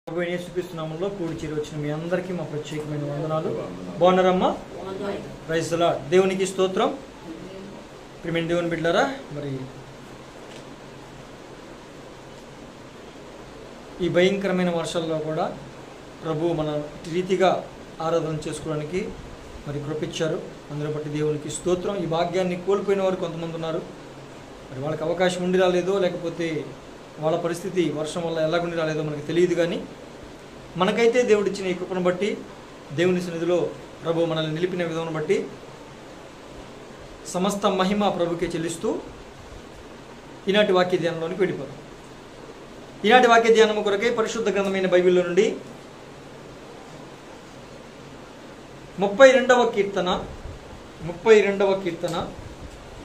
యేసుక్రీస్తునామంలో కూడి చేరి వచ్చిన మీ అందరికీ మా ప్రత్యేకమైన వందనాలు. బాగున్నారమ్మా? Praise the lord. దేవునికి స్తోత్రం. ప్రియమైన దేవుని బిడ్డలారా, మరి ఈ భయంకరమైన వర్షాల్లో కూడా ప్రభు మన రీతిగా ఆరాధన చేసుకోవడానికి మరి కృపించారు. అందరూ బట్టి దేవునికి స్తోత్రం. ఈ భాగ్యాన్ని కోల్పోయిన వారు కొంతమంది ఉన్నారు. మరి వాళ్ళకి అవకాశం ఉండి రాలేదో, లేకపోతే వాళ్ళ పరిస్థితి వర్షం వల్ల ఎలాగుండి రాలేదో మనకు తెలియదు. కానీ మనకైతే దేవుడిచ్చిన ఈ కృపను బట్టి, దేవుని సన్నిధిలో ప్రభు మనల్ని నిలిపిన విధానం బట్టి సమస్త మహిమ ప్రభుకే చెల్లిస్తూ ఈనాటి వాక్య ధ్యానంలోనికి వెళ్ళిపోతాం. ఈనాటి వాక్య ధ్యానం కొరకై పరిశుద్ధ గ్రంథమైన బైబిల్లో నుండి 32వ కీర్తన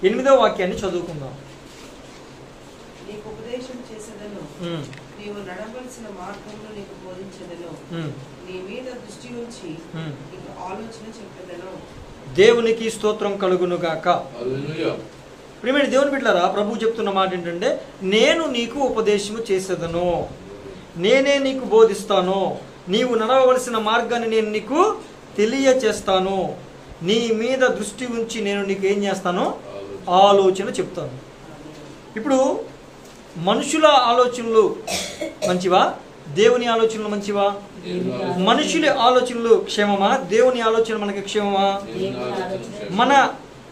8వ వాక్యాన్ని చదువుకుందాం. నీకు ఉపదేశం చేసేదను, నీవు నడవలసిన మార్గంలో నీకు బోధించదను, నీ మీద దృష్టి ఉంచి నీకు ఆలోచన చెప్పదను. దేవునికి స్తోత్రం కలుగును గాక. ప్రియమైన దేవుని బిడ్డలారా, ప్రభు చెప్తున్న మాట ఏంటంటే, నేను నీకు ఉపదేశము చేసేదను, నేనే నీకు బోధిస్తాను, నీవు నడవవలసిన మార్గాన్ని నేను నీకు తెలియచేస్తాను, నీ మీద దృష్టి ఉంచి నేను నీకు ఏం చేస్తాను? ఆలోచన చెప్తాను. ఇప్పుడు మనుషుల ఆలోచనలు మంచివా, దేవుని ఆలోచనలు మంచివా? మనుషుల ఆలోచనలు క్షేమమా, దేవుని ఆలోచన మనకి క్షేమమా?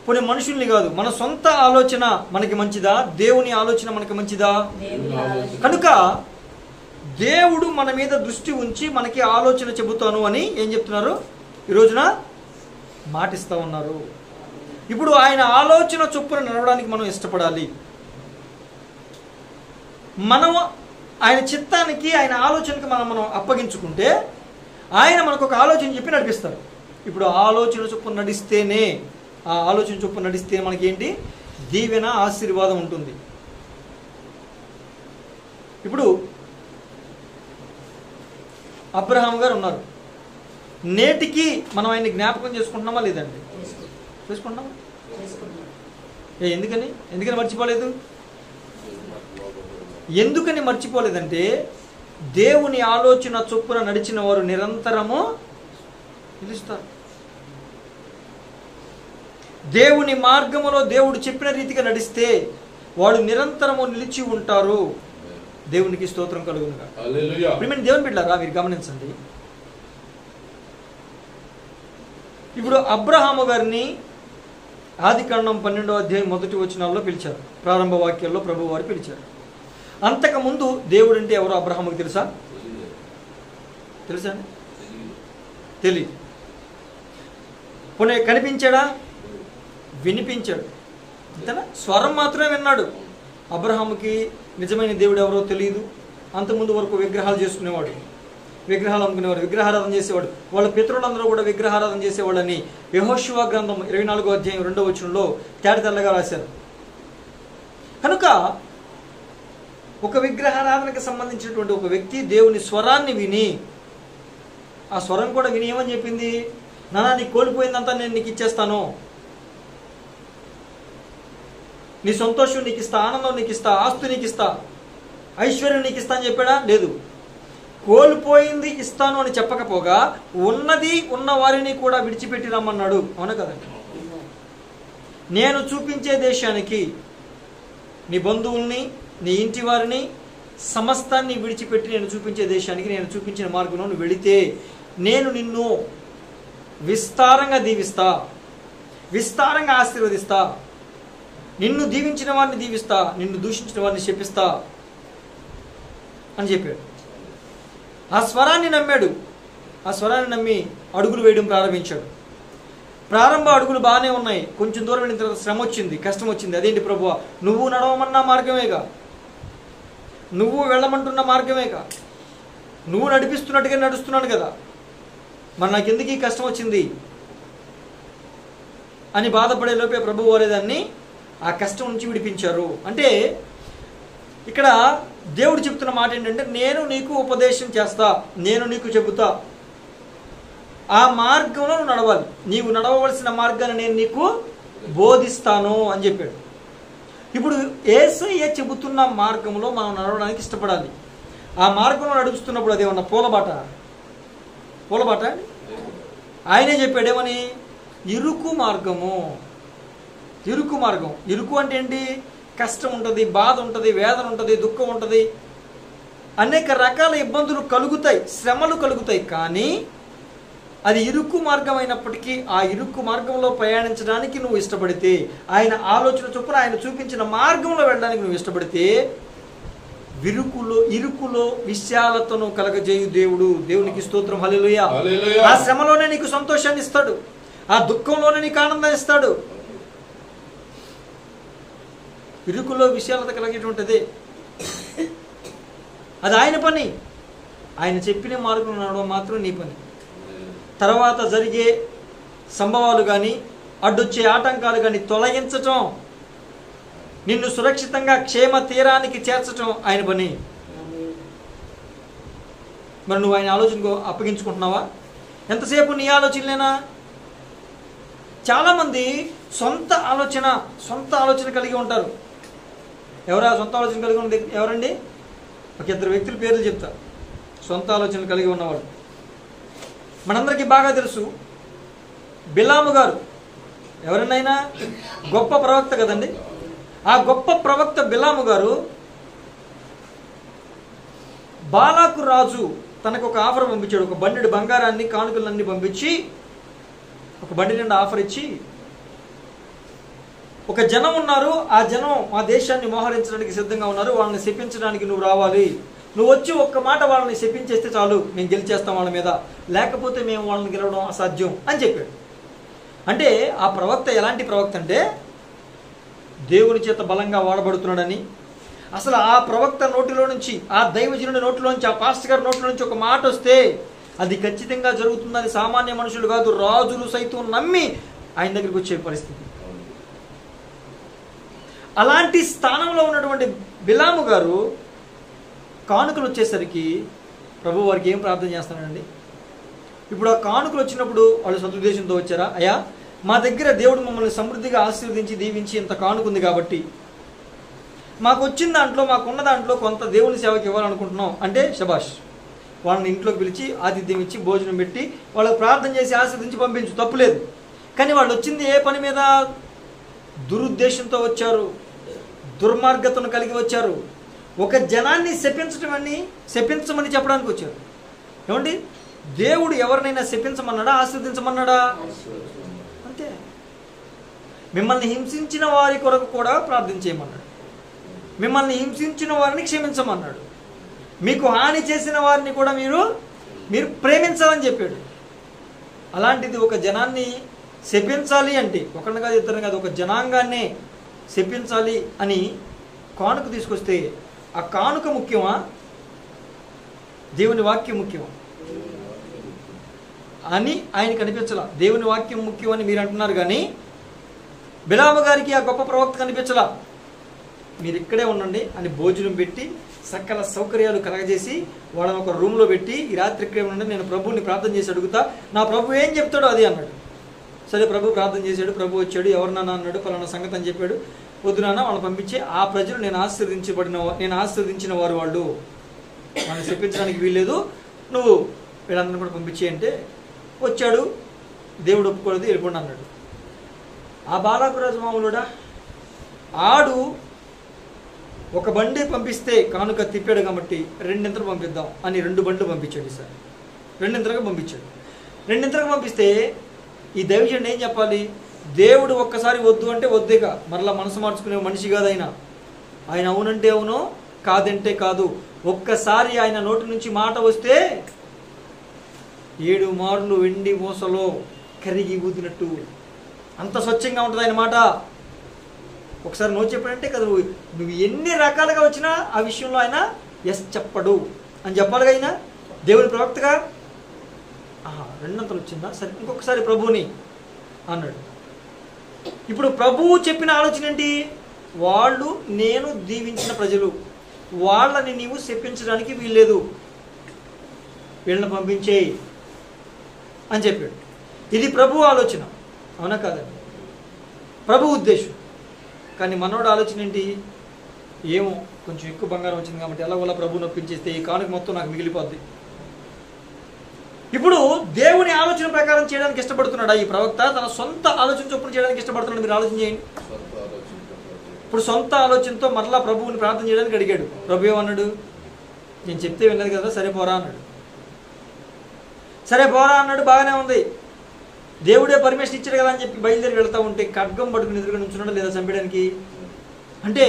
కొన్ని మనుషుల్ని కాదు, మన సొంత ఆలోచన మనకి మంచిదా, దేవుని ఆలోచన మనకి మంచిదా? కనుక దేవుడు మన మీద దృష్టి ఉంచి మనకి ఆలోచన చెబుతాను అని ఏం చెప్తున్నారు? ఈ రోజున మాటిస్తా ఉన్నారు. ఇప్పుడు ఆయన ఆలోచన చొప్పున నడవడానికి మనం ఇష్టపడాలి. మనం ఆయన చిత్తానికి, ఆయన ఆలోచనకి మనం అప్పగించుకుంటే ఆయన మనకు ఒక ఆలోచన చెప్పి నడిపిస్తారు. ఇప్పుడు ఆలోచన చొప్పున నడిస్తేనే, ఆ ఆలోచన చొప్పున నడిస్తే మనకి ఏంటి? దీవెన, ఆశీర్వాదం ఉంటుంది. ఇప్పుడు అబ్రహాం గారు ఉన్నారు. నేటికి మనం ఆయన్ని జ్ఞాపకం చేసుకుంటున్నామా లేదండి? చేసుకుంటున్నామా? ఎందుకని మర్చిపోలేదు? ఎందుకని మర్చిపోలేదంటే, దేవుని ఆలోచన చొప్పున నడిచిన వారు నిరంతరము నిలుస్తారు. దేవుని మార్గములో దేవుడు చెప్పిన రీతిగా నడిస్తే వాడు నిరంతరము నిలిచి ఉంటారు. దేవునికి స్తోత్రం కలుగునుగా. ప్రియమైన దేవుని బిడ్డలారా, మీరు గమనించండి. ఇప్పుడు అబ్రహాము గారిని ఆదికాండం 12వ అధ్యాయం 1వ వచనాల్లో పిలిచారు. ప్రారంభ వాక్యాల్లో ప్రభు వారు పిలిచారు. అంతకుముందు దేవుడు అంటే ఎవరో అబ్రహాముకి తెలుసా? తెలియదు. పోనీ కనిపించాడా? వినిపించాడు. అంతేనా? స్వరం మాత్రమే విన్నాడు. అబ్రహాముకి నిజమైన దేవుడు ఎవరో తెలియదు. అంతకుముందు వరకు విగ్రహాలు చేసుకునేవాడు, విగ్రహాలు అమ్ముకునేవాడు, విగ్రహారాధన చేసేవాడు. వాళ్ళ పితరులందరూ కూడా విగ్రహారాధన చేసేవాళ్ళని యెహోషువ గ్రంథం 24వ అధ్యాయం 2వ వచనంలో తేటతెల్లగా రాశారు. కనుక ఒక విగ్రహారాధనకు సంబంధించినటువంటి ఒక వ్యక్తి దేవుని స్వరాన్ని విని, ఆ స్వరం కూడా విని ఏమని చెప్పింది? నానా, నీకు కోల్పోయిందంతా నేను నీకు ఇచ్చేస్తాను, నీ సంతోషం నీకు ఇస్తా, ఆనందం నీకు ఇస్తా, ఆస్తి నీకు ఇస్తా, ఐశ్వర్యం నీకు ఇస్తా అని చెప్పాడా? లేదు. కోల్పోయింది ఇస్తాను అని చెప్పకపోగా ఉన్నది ఉన్న వారిని కూడా విడిచిపెట్టి రమ్మన్నాడు. అవునా కదండి? నేను చూపించే దేశానికి నీ బంధువుల్ని, నీ ఇంటి వారిని, సమస్తాన్ని విడిచిపెట్టి నేను చూపించే దేశానికి, నేను చూపించిన మార్గంలో నువ్వు వెళితే నేను నిన్ను విస్తారంగా దీవిస్తా, విస్తారంగా ఆశీర్వదిస్తా, నిన్ను దీవించిన వారిని దీవిస్తా, నిన్ను దూషించిన వారిని శపిస్తా అని చెప్పాడు. ఆ స్వరాన్ని నమ్మాడు. ఆ స్వరాన్ని నమ్మి అడుగులు వేయడం ప్రారంభించాడు. ప్రారంభ అడుగులు బాగానే ఉన్నాయి. కొంచెం దూరం వెళ్ళిన తర్వాత శ్రమ వచ్చింది, కష్టం వచ్చింది. అదేంటి ప్రభువా, నువ్వు నడవమన్న మార్గమేగా, నువ్వు వెళ్ళమంటున్న మార్గమేగా, నువ్వు నడిపిస్తున్నట్టుగా నడుస్తున్నాను కదా, మరి నాకెందుకు ఈ కష్టం వచ్చింది అని బాధపడే లోపే ప్రభు వారేదాన్ని ఆ కష్టం నుంచి విడిపించారు. అంటే ఇక్కడ దేవుడు చెప్తున్న మాట ఏంటంటే, నేను నీకు ఉపదేశం చేస్తా, నేను నీకు చెబుతా, ఆ మార్గంలో నువ్వు నడవాలి, నీవు నడవవలసిన మార్గాన్ని నేను నీకు బోధిస్తాను అని చెప్పాడు. ఇప్పుడు యేసయ్య చెబుతున్న మార్గంలో మనం నడవడానికి ఇష్టపడాలి. ఆ మార్గంలో నడుస్తున్నప్పుడు అదేమన్నా పూలబాట? ఆయనే చెప్పాడు ఏమని? ఇరుకు మార్గము. ఇరుకు మార్గం. ఇరుకు అంటే ఏంటి? కష్టం ఉంటుంది, బాధ ఉంటుంది, వేదన ఉంటుంది, దుఃఖం ఉంటుంది, అనేక రకాల ఇబ్బందులు కలుగుతాయి, శ్రమలు కలుగుతాయి. కానీ అది ఇరుకు మార్గం అయినప్పటికీ ఆ ఇరుకు మార్గంలో ప్రయాణించడానికి నువ్వు ఇష్టపడితే, ఆయన ఆలోచన చొప్పున ఆయన చూపించిన మార్గంలో వెళ్ళడానికి నువ్వు ఇష్టపడితే, ఇరుకులో విశాలతను కలగజేయు దేవుడు. దేవునికి స్తోత్రం, హల్లెలూయా. ఆ శ్రమలోనే నీకు సంతోషాన్ని ఇస్తాడు, ఆ దుఃఖంలోనే నీకు ఆనందాన్ని ఇస్తాడు. ఇరుకులో విశాలత కలిగేటువంటిది అది ఆయన పని. ఆయన చెప్పిన మార్గం నడవడం మాత్రం నీ పని. తర్వాత జరిగే సంభవాలు కానీ, అడ్డొచ్చే ఆటంకాలు కానీ తొలగించటం, నిన్ను సురక్షితంగా క్షేమ తీరానికి చేర్చటం ఆయన పని. మరి నువ్వు ఆయన ఆలోచనకు అప్పగించుకుంటున్నావా? ఎంతసేపు నీ ఆలోచనలేనా? చాలామంది సొంత ఆలోచన కలిగి ఉంటారు. ఎవరా సొంత ఆలోచన కలిగి ఉన్నది? ఎవరండి? ఒక ఇద్దరు వ్యక్తుల పేర్లు చెప్తా. సొంత ఆలోచనలు కలిగి ఉన్నవాళ్ళు మనందరికీ బాగా తెలుసు. బిలాము గారు ఎవరినైనా గొప్ప ప్రవక్త కదండి. ఆ గొప్ప ప్రవక్త బిలాము గారు బాలాకు రాజు తనకు ఒక ఆఫర్ పంపించాడు. ఒక బండి బంగారాన్ని, కానుకలన్నీ పంపించి, ఒక బండి నిండా ఆఫర్ ఇచ్చి, ఒక జనం ఉన్నారు, ఆ జనం మా దేశాన్ని మోహరించడానికి సిద్ధంగా ఉన్నారు, వాళ్ళని శపించడానికి నువ్వు రావాలి, నువ్వు వచ్చి ఒక్క మాట వాళ్ళని శపించేస్తే చాలు, మేము గెలిచేస్తాం వాళ్ళ మీద, లేకపోతే మేము వాళ్ళని గెలవడం అసాధ్యం అని చెప్పాడు. అంటే ఆ ప్రవక్త ఎలాంటి ప్రవక్త అంటే దేవుని చేత బలంగా వాడబడుతున్నాడని. అసలు ఆ ప్రవక్త నోటిలో నుంచి, ఆ దైవజనుడి నోటిలో నుంచి, ఆ పాస్టర్ గారి నోటిలో నుంచి ఒక మాట వస్తే అది ఖచ్చితంగా జరుగుతుందని సామాన్య మనుషులు కాదు, రాజులు సైతం నమ్మి ఆయన దగ్గరికి వచ్చే పరిస్థితి. అలాంటి స్థానంలో ఉన్నటువంటి బిలాము గారు కానుకలు వచ్చేసరికి ప్రభు వారికి ఏం ప్రార్థన చేస్తానండి? ఇప్పుడు ఆ కానుకలు వచ్చినప్పుడు వాళ్ళు సదుద్దేశంతో వచ్చారా? అయ్యా, మా దగ్గర దేవుడు మమ్మల్ని సమృద్ధిగా ఆశీర్వదించి దీవించి ఇంత కానుకుంది కాబట్టి మాకు వచ్చిన దాంట్లో, మాకున్న దాంట్లో కొంత దేవుని సేవకి ఇవ్వాలనుకుంటున్నాం అంటే శబాష్, వాళ్ళని ఇంట్లోకి పిలిచి ఆతిథ్యం ఇచ్చి భోజనం పెట్టి వాళ్ళకి ప్రార్థన చేసి ఆశీర్వదించి పంపించు, తప్పులేదు. కానీ వాళ్ళు వచ్చింది ఏ పని మీద? దురుద్దేశంతో వచ్చారు, దుర్మార్గతను కలిగి వచ్చారు. ఒక జనాన్ని శపించమని చెప్పడానికి వచ్చారు. ఏమండి, దేవుడు ఎవరినైనా శపించమన్నాడా, ఆశీర్వదించమన్నాడా? అంతే. మిమ్మల్ని హింసించిన వారి కొరకు కూడా ప్రార్థన చేయమన్నాడు, మిమ్మల్ని హింసించిన వారిని క్షమించమన్నాడు, మీకు హాని చేసిన వారిని కూడా మీరు ప్రేమించాలని చెప్పాడు. అలాంటిది ఒక జనాన్ని శపించాలి అంటే, ఒకరిని కాదు ఇద్దరిని కాదు, ఒక జనాంగాన్నే శపించాలి అని కానుక తీసుకొస్తే ఆ కానుక ముఖ్యమా, దేవుని వాక్యం ముఖ్యమా అని ఆయనకు అనిపించలా. దేవుని వాక్యం ముఖ్యం అని మీరు అంటున్నారు, కానీ బిలాము గారికి ఆ గొప్ప ప్రవక్త కనిపించలా. మీరు ఇక్కడే ఉండండి అని భోజనం పెట్టి సకల సౌకర్యాలు కలగజేసి వాళ్ళని ఒక రూమ్లో పెట్టి, ఈ రాత్రి ఇక్కడే ఉండండి, నేను ప్రభువుని ప్రార్థన చేసి అడుగుతా, నా ప్రభు ఏం చెప్తాడో అది అన్నాడు. సరే, ప్రభు ప్రార్థన చేశాడు, ప్రభు వచ్చాడు, ఎవరినన్నా అన్నాడు, ఫలానా సంగతి అని చెప్పాడు. పొద్దున వాళ్ళని పంపించి, ఆ ప్రజలు నేను ఆశీర్వదించిన వారు, వాళ్ళు వాళ్ళని చెప్పించడానికి వీల్లేదు, నువ్వు వీళ్ళందరినీ కూడా పంపించి అంటే వచ్చాడు. దేవుడు ఒప్పుకోలేదు, వెళ్ళిపోండి అన్నాడు. ఆ బాలాకు రాజు మామూలుడా, ఆడు ఒక బండి పంపిస్తే కానుక తిప్పాడు కాబట్టి రెండింతలు పంపిద్దాం అని 2 బండ్లు పంపించాడు. సార్ రెండింతలుగా పంపిస్తే ఈ దైవజనుడు ఏం చెప్పాలి? దేవుడు ఒక్కసారి వద్దు అంటే వద్దేక మరలా మనసు మార్చుకునే మనిషి కాదు ఆయన. ఆయన అవునంటే అవును, కాదంటే కాదు. ఒక్కసారి ఆయన నోటి నుంచి మాట వస్తే 7 మార్లు వెండి మూసలో కరిగి ఊదినట్టు అంత స్వచ్ఛంగా ఉంటుంది ఆయన మాట. ఒకసారి నో చెప్పాడంటే కదా, నువ్వు ఎన్ని రకాలుగా వచ్చినా ఆ విషయంలో ఆయన ఎస్ చెప్పడు అని చెప్పాలిగా. ఆయన దేవుని ప్రవక్తగా 2 వచ్చిందా, సరే ఇంకొకసారి ప్రభువుని అన్నాడు. ఇప్పుడు ప్రభువు చెప్పిన ఆలోచన ఏంటి? వాళ్ళు నేను దీవించిన ప్రజలు, వాళ్ళని నీవు శపించడానికి వీల్లేదు, వీళ్ళని పంపించేయి అని చెప్పాడు. ఇది ప్రభు ఆలోచన, అవునా కాదండి? ప్రభు ఉద్దేశం. కానీ మనోడు ఆలోచన ఏంటి? ఏమో కొంచెం ఎక్కువ బంగారం వచ్చింది కాబట్టి ఎలాగోలా ప్రభువుని ఒప్పించేస్తే ఈ కానుక మొత్తం నాకు మిగిలిపోద్ది. ఇప్పుడు దేవుని ఆలోచన ప్రకారం చేయడానికి ఇష్టపడుతున్నాడా ఈ ప్రవక్త? తన సొంత ఆలోచన చొప్పున చేయడానికి ఇష్టపడుతున్నాడు? మీరు ఆలోచన చేయండి. ఇప్పుడు సొంత ఆలోచనతో మరలా ప్రభువుని ప్రార్థన చేయడానికి అడిగాడు. ప్రభు ఏమన్నాడు? నేను చెప్తే విన్నది కదా, సరే పోరా అన్నాడు. సరే పోరా అన్నాడు, బాగానే ఉంది. దేవుడే పర్మిషన్ ఇచ్చాడు కదా అని చెప్పి బయలుదేరి వెళ్తా ఉంటే ఖడ్గం పట్టుకుని ఎదురుగా నుంచున్నాడు లేదా చంపడానికి? అంటే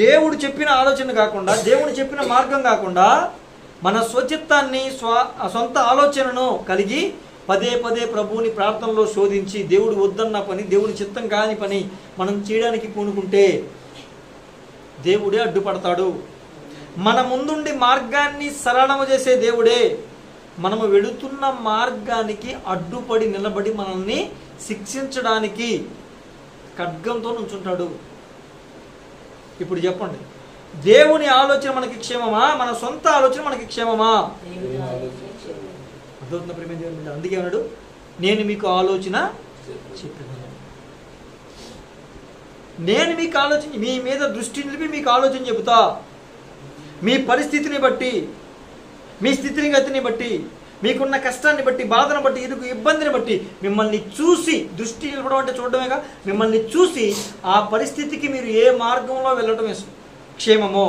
దేవుడు చెప్పిన ఆలోచన కాకుండా, దేవుడు చెప్పిన మార్గం కాకుండా మన స్వచిత్తాన్ని సొంత ఆలోచనను కలిగి పదే పదే ప్రభువుని ప్రార్థనలో శోధించి దేవుడు వద్దన్న పని, దేవుని చిత్తం కాని పని మనం చేయడానికి పూనుకుంటే దేవుడే అడ్డుపడతాడు. మన ముందుండి మార్గాన్ని సరళము చేసే దేవుడే మనము వెళుతున్న మార్గానికి అడ్డుపడి నిలబడి మనల్ని శిక్షించడానికి ఖడ్గంతో నుంచుంటాడు. ఇప్పుడు చెప్పండి, దేవుని ఆలోచన మనకి క్షేమమా, మన సొంత ఆలోచన మనకి క్షేమమా? అర్థవుతున్న ప్రేమ దేవుని. అందుకే అన్నాడు, నేను మీకు ఆలోచన చెప్పాను. నేను మీకు ఆలోచన, మీ మీద దృష్టి నిలిపి మీకు ఆలోచన చెబుతా. మీ పరిస్థితిని బట్టి, మీ స్థితిని గతిని బట్టి, మీకున్న కష్టాన్ని బట్టి, బాధను బట్టి, ఇరుకు ఇబ్బందిని బట్టి మిమ్మల్ని చూసి, దృష్టి నిలపడం అంటే చూడడమేగా, మిమ్మల్ని చూసి ఆ పరిస్థితికి మీరు ఏ మార్గంలో వెళ్ళడం క్షేమమో,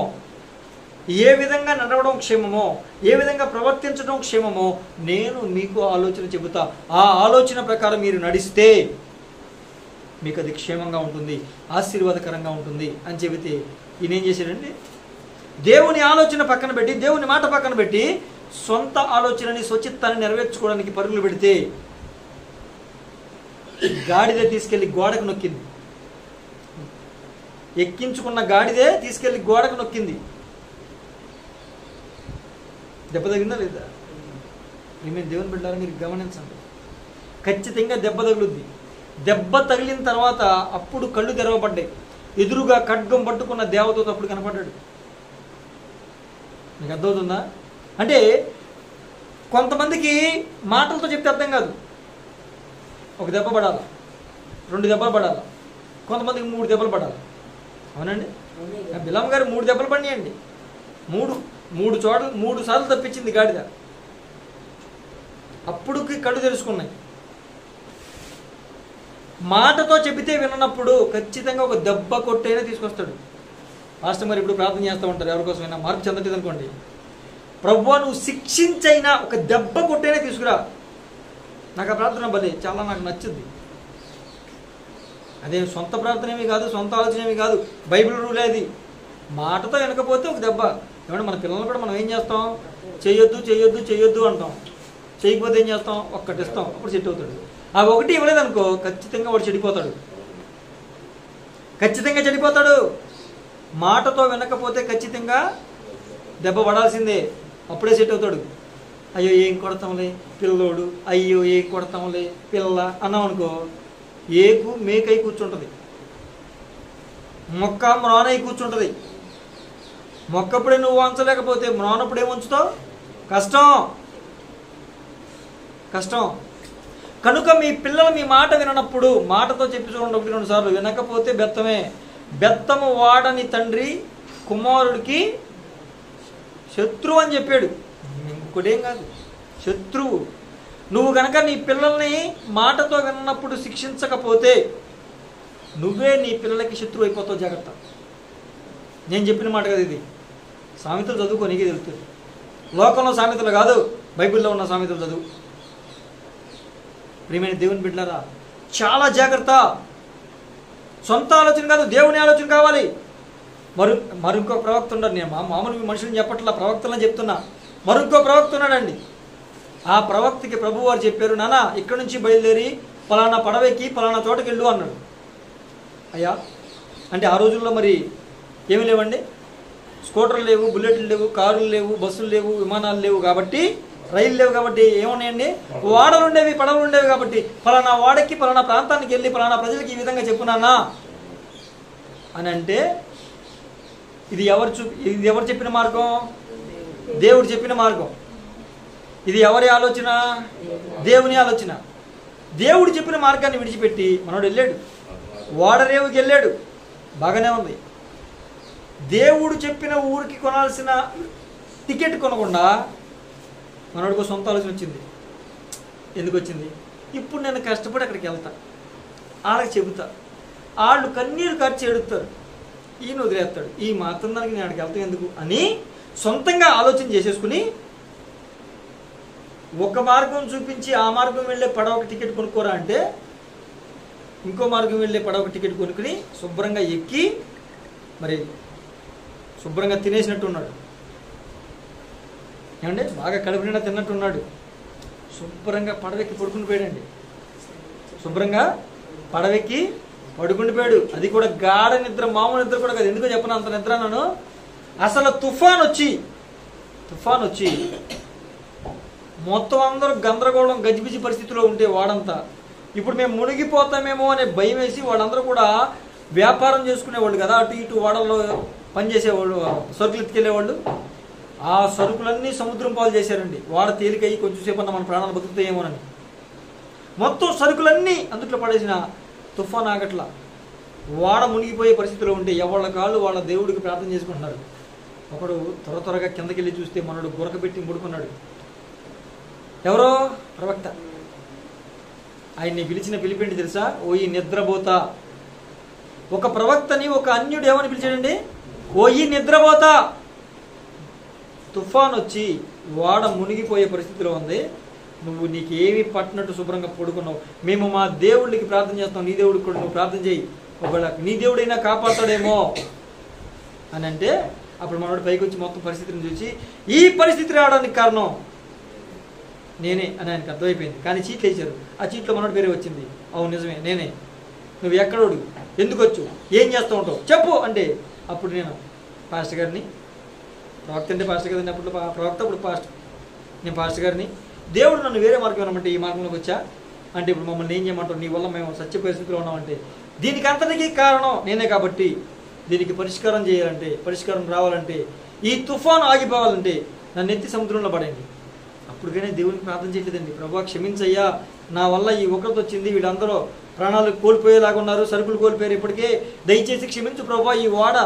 ఏ విధంగా నడవడం క్షేమమో, ఏ విధంగా ప్రవర్తించడం క్షేమమో నేను మీకు ఆలోచన చెబుతా. ఆ ఆలోచన ప్రకారం మీరు నడిస్తే మీకు అది క్షేమంగా ఉంటుంది, ఆశీర్వాదకరంగా ఉంటుంది అని చెబితే ఈయన ఏం చేశాడండి? దేవుని ఆలోచన పక్కన పెట్టి, దేవుని మాట పక్కన పెట్టి సొంత ఆలోచనని, స్వచిత్తాన్ని నెరవేర్చుకోవడానికి పరుగులు పెడితే గాడిదే తీసుకెళ్లి గోడకు నొక్కింది. ఎక్కించుకున్న గాడిదే తీసుకెళ్లి గోడకు నొక్కింది. దెబ్బ తగిలిందా లేదా? ఏమేమి దేవుని బిడ్డలారా మీరు గమనించండి. ఖచ్చితంగా దెబ్బ తగులుద్ది. దెబ్బ తగిలిన తర్వాత అప్పుడు కళ్ళు తెరవబడ్డాయి. ఎదురుగా ఖడ్గం పట్టుకున్న దేవదూత అప్పుడు కనపడ్డాడు. మీకు అర్థమవుతుందా? అంటే కొంతమందికి మాటలతో చెప్తే అర్థం కాదు. ఒక దెబ్బ పడాలి, 2 దెబ్బలు పడాలి, కొంతమందికి 3 దెబ్బలు పడాలి. అవునండి, బిలాం గారు 3 దెబ్బలు పడినాయండి. 3 సార్లు తప్పించింది గాడిద. అప్పుడుకి కళ్ళు తెరుచుకున్నాయి. మాటతో చెబితే విననప్పుడు ఖచ్చితంగా ఒక దెబ్బ కొట్టైనా తీసుకొస్తాడు. మాస్టర్ మరి ఇప్పుడు ప్రార్థన చేస్తూ ఉంటారు, ఎవరికోసమైనా మార్పు చెందట్లేదు అనుకోండి, ప్రభువా నువ్వు శిక్షించైనా ఒక దెబ్బ కొట్టైనా తీసుకురా. నాకు ఆ ప్రార్థన భలే చాలా నాకు నచ్చుద్ది. అదే సొంత ప్రార్థన ఏమీ కాదు, సొంత ఆలోచన ఏమీ కాదు, బైబిల్ రూలే అది. మాటతో వినకపోతే ఒక దెబ్బ. ఏమంటే మన పిల్లలు కూడా మనం ఏం చేస్తాం? చెయ్యొద్దు చెయ్యొద్దు చెయ్యొద్దు అంటాం. చేయకపోతే ఏం చేస్తాం? ఒక్కటి ఇస్తాం, అప్పుడు సెట్ అవుతాడు. ఆ ఒకటి ఇవ్వలేదనుకో ఖచ్చితంగా వాడు చెడిపోతాడు, ఖచ్చితంగా చెడిపోతాడు. మాటతో వినకపోతే ఖచ్చితంగా దెబ్బ పడాల్సిందే, అప్పుడే సెట్ అవుతాడు. అయ్యో ఏం కొడతాంలే పిల్లోడు, అయ్యో ఏం కొడతాంలే పిల్ల అన్నాం అనుకో, ఏకు మేకై కూర్చుంటుంది, మొక్క మ్రానై కూర్చుంటుంది. మొక్కప్పుడే నువ్వు వంచలేకపోతే మ్రానప్పుడే ఉంచుతావు? కష్టం కష్టం. కనుక మీ పిల్లలు మీ మాట విననప్పుడు, మాటతో చెప్పి చూడండి 1-2 సార్లు, వినకపోతే బెత్తమే. బెత్తము వాడని తండ్రి కుమారుడికి శత్రువు అని చెప్పాడు. ఇంకోటేం కాదు, శత్రువు. నువ్వు కనుక నీ పిల్లల్ని మాటతో విన్నప్పుడు శిక్షించకపోతే నువ్వే నీ పిల్లలకి శత్రువు అయిపోతావు. జాగ్రత్త. నేను చెప్పిన మాట కదా ఇది. సామెతలు చదువుకో, నీకే తెలుస్తుంది. లోకంలో సామెతలు కాదు, బైబిల్లో ఉన్న సామెతలు చదువు. ప్రియమైన దేవుని బిడ్డలారా, చాలా జాగ్రత్త. సొంత ఆలోచన కాదు, దేవుని ఆలోచన కావాలి. మరొక ప్రవక్త ఉన్నాడు. నేను మామూలు మనుషులను చెప్పట్లా, ప్రవక్తలని చెప్తున్నా. మరొక ప్రవక్త ఉన్నాడండి. ఆ ప్రవక్తకి ప్రభు వారు చెప్పారు, నాన్న ఇక్కడ నుంచి బయలుదేరి పలానా పడవెక్కి పలానా చోటకి వెళ్ళు అన్నాడు. అయ్యా అంటే ఆ రోజుల్లో మరి ఏమీ లేవండి, స్కూటర్లు లేవు, బుల్లెట్లు లేవు, కారులు లేవు, బస్సులు లేవు, విమానాలు లేవు, కాబట్టి రైలు లేవు, కాబట్టి ఏమున్నాయండి, వాడలు ఉండేవి, పడవలు ఉండేవి. కాబట్టి పలానా వాడకి పలానా ప్రాంతానికి వెళ్ళి పలానా ప్రజలకి ఈ విధంగా చెప్పునానా అని అంటే, ఇది ఎవరు చెప్పిన మార్గం? దేవుడు చెప్పిన మార్గం. ఇది ఎవరి ఆలోచన? దేవుని ఆలోచన. దేవుడు చెప్పిన మార్గాన్ని విడిచిపెట్టి మనోడు వెళ్ళాడు, వాడరేవుకి వెళ్ళాడు. బాగానే ఉంది. దేవుడు చెప్పిన ఊరికి కొనాల్సిన టికెట్ కొనకుండా మనోడికి సొంత ఆలోచన వచ్చింది. ఎందుకు వచ్చింది? ఇప్పుడు నేను కష్టపడి అక్కడికి వెళ్తా, వాళ్ళకి చెబుతా, వాళ్ళు కన్నీరు ఖర్చు ఎడుతారు, ఈయన వదిలేస్తాడు, ఈ మాత్రం దానికి నేను అక్కడికి వెళ్తాను ఎందుకు అని సొంతంగా ఆలోచన చేసేసుకుని ఒక మార్గం చూపించి ఆ మార్గం వెళ్ళే పడవకి టికెట్ కొనుక్కోరా అంటే ఇంకో మార్గం వెళ్ళే పడవకి టికెట్ కొనుక్కుని శుభ్రంగా ఎక్కి మరి శుభ్రంగా తినేసినట్టు ఉన్నాడు. ఏమండి, బాగా కడుపు నిండా తిన్నట్టున్నాడు. శుభ్రంగా పడవెక్కి పడుకుని పోయాడండి. శుభ్రంగా పడవెక్కి పడుకుని పోయాడు. అది కూడా గాఢ నిద్ర, మామూలు నిద్ర కూడా కాదు. ఎందుకో చెప్పను అంత నిద్ర నన్ను. అసలు తుఫాన్ వచ్చి మొత్తం అందరూ గందరగోళం గజిబిజి పరిస్థితిలో ఉంటే వాడంతా ఇప్పుడు మేము మునిగిపోతామేమో అనే భయం వేసి వాళ్ళందరూ కూడా వ్యాపారం చేసుకునేవాళ్ళు కదా, అటు ఇటు వాడల్లో పనిచేసేవాళ్ళు, సరుకులు ఎత్తుకెళ్ళేవాళ్ళు. ఆ సరుకులన్నీ సముద్రం పాలు చేశారండి. వాడ తేలికయ్యి కొంచెంసేపు అన్న మన ప్రాణాలు బతుకుతాయేమోనని మొత్తం సరుకులన్నీ అందుట్లో పడేసిన తుఫాన్ ఆగట్లా. వాడ మునిగిపోయే పరిస్థితిలో ఉంటే ఎవళ్ళ కాళ్ళు వాళ్ళ దేవుడికి ప్రార్థన చేసుకుంటున్నారు. ఒకడు త్వరగా కిందకి వెళ్ళి చూస్తే మనడు గురక పెట్టి ముడుకున్నాడు. ఎవరో ప్రవక్త. ఆయన్ని పిలిచిన పిలిపేంటి తెలుసా? ఓ ఈ నిద్రపోతా. ఒక ప్రవక్తని ఒక అన్యుడు ఏమని పిలిచాడండి? ఓ ఈ నిద్రపోతా. తుఫాన్ వచ్చి వాడ మునిగిపోయే పరిస్థితిలో ఉంది, నువ్వు నీకేమి పట్టినట్టు శుభ్రంగా పడుకున్నావు. మేము మా దేవుడికి ప్రార్థన చేస్తాం, నీ దేవుడికి కూడా నువ్వు ప్రార్థన చేయి, ఒకవేళ నీ దేవుడైనా కాపాడతాడేమో అని అంటే అప్పుడు మనోడు పైకి వచ్చి మొత్తం పరిస్థితిని చూసి ఈ పరిస్థితి రావడానికి కారణం నేనే అని ఆయనకు అర్థమైపోయింది. కానీ చీట్లు వేశారు. ఆ చీట్లో మనోడు పేరే వచ్చింది. అవును నిజమే నేనే. నువ్వు ఎక్కడోడు, ఎందుకు వచ్చు, ఏం చేస్తూ ఉంటావు చెప్పు అంటే అప్పుడు నేను పాస్టర్ గారిని, ప్రవక్త అంటే పాస్టర్ కదండి, అప్పుడు ప్రవక్త అప్పుడు పాస్టర్, నేను పాస్టర్ గారిని, దేవుడు నన్ను వేరే మార్గం ఏమంటే ఈ మార్గంలోకి వచ్చా అంటే ఇప్పుడు మమ్మల్ని ఏం చేయమంటావు, నీ వల్ల మేము సత్య పరిస్థితిలో ఉన్నామంటే దీనికి అంతటికీ కారణం నేనే కాబట్టి దీనికి పరిష్కారం చేయాలంటే, పరిష్కారం రావాలంటే, ఈ తుఫాను ఆగిపోవాలంటే నన్ను ఎత్తి సముద్రంలో పడండి. అప్పుడుగానే దేవునికి ప్రార్థన చేయలేదండి. ప్రభువా క్షమించయ్యా, నా వల్ల ఈ ఒకరితో వచ్చింది, వీళ్ళందరూ ప్రాణాలు కోల్పోయేలాగా ఉన్నారు, సరుకులు కోల్పోయారు, ఇప్పటికే దయచేసి క్షమించు ప్రభువా, ఈ వాడ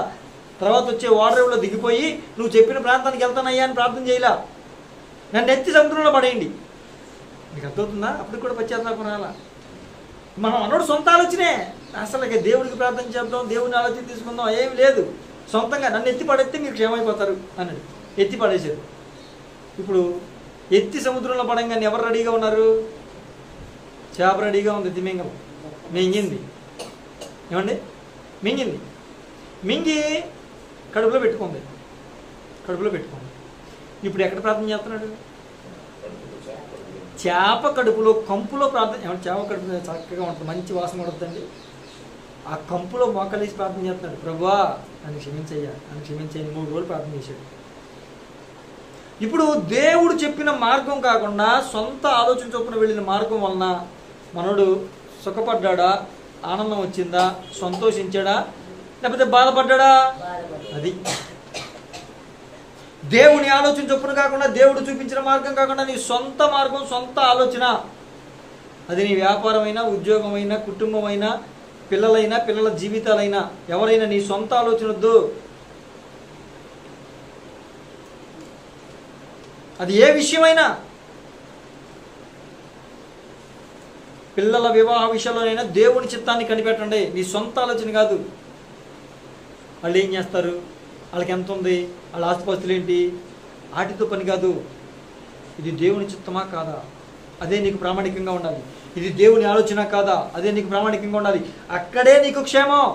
తర్వాత వచ్చే వాడరేవులో దిగిపోయి నువ్వు చెప్పిన ప్రాంతానికి వెళ్తానయ్యా అని ప్రార్థన చేయలా, నన్ను ఎత్తి సముద్రంలో పడేయండి. మీకు అర్థమవుతుందా? అప్పుడు కూడా పశ్చాత్తాపం రాలా. మనం అన్నోడు సొంత ఆలోచనే, అసలు దేవుడికి ప్రార్థన చేద్దాం, దేవుడిని ఆలోచన తీసుకుందాం, ఏమి లేదు, సొంతంగా నన్ను ఎత్తి పడేస్తే మీరు క్షేమైపోతారు అన్నాడు. ఎత్తి పడేశారు. ఇప్పుడు ఎత్తి సముద్రంలో పడంగానే ఎవరు రెడీగా ఉన్నారు? చేప రెడీగా ఉంది, తిమింగం మింగింది. ఏమండి, మింగింది, మింగి కడుపులో పెట్టుకుంది. ఇప్పుడు ఎక్కడ ప్రార్థన చేస్తున్నాడు? చేప కడుపులో, కంపులో ప్రార్థన. ఏమంటే చేప కడుపు చక్కగా ఉంటుంది, మంచి వాసన పడుతుందండి. ఆ కంపులో మోకాలేసి ప్రార్థన చేస్తున్నాడు. ప్రభువా నన్ను క్షమించయ్యా, నన్ను క్షమించయ్యని 3 రోజులు ప్రార్థన చేశాడు. ఇప్పుడు దేవుడు చెప్పిన మార్గం కాకుండా సొంత ఆలోచన చొప్పున వెళ్ళిన మార్గం వలన మనోడు సుఖపడ్డా, ఆనందం వచ్చిందా, సంతోషించాడా, లేకపోతే బాధపడ్డా? అది దేవుని ఆలోచన చొప్పున కాకుండా, దేవుడు చూపించిన మార్గం కాకుండా నీ సొంత మార్గం, సొంత ఆలోచన, అది నీ వ్యాపారమైనా, ఉద్యోగమైనా, కుటుంబమైనా, పిల్లలైనా, పిల్లల జీవితాలైనా, ఎవరైనా నీ సొంత ఆలోచన వద్దు. అది ఏ విషయమైనా, పిల్లల వివాహ విషయంలోనైనా దేవుని చిత్తాన్ని కనిపెట్టండి, నీ సొంత ఆలోచన కాదు. వాళ్ళు ఏం చేస్తారు, వాళ్ళకి ఎంత ఉంది, వాళ్ళ ఆస్తిపాస్తులు ఏంటి, వాటితో పని కాదు. ఇది దేవుని చిత్తమా కాదా, అదే నీకు ప్రామాణికంగా ఉండాలి. ఇది దేవుని ఆలోచన కాదా, అదే నీకు ప్రామాణికంగా ఉండాలి. అక్కడే నీకు క్షేమం.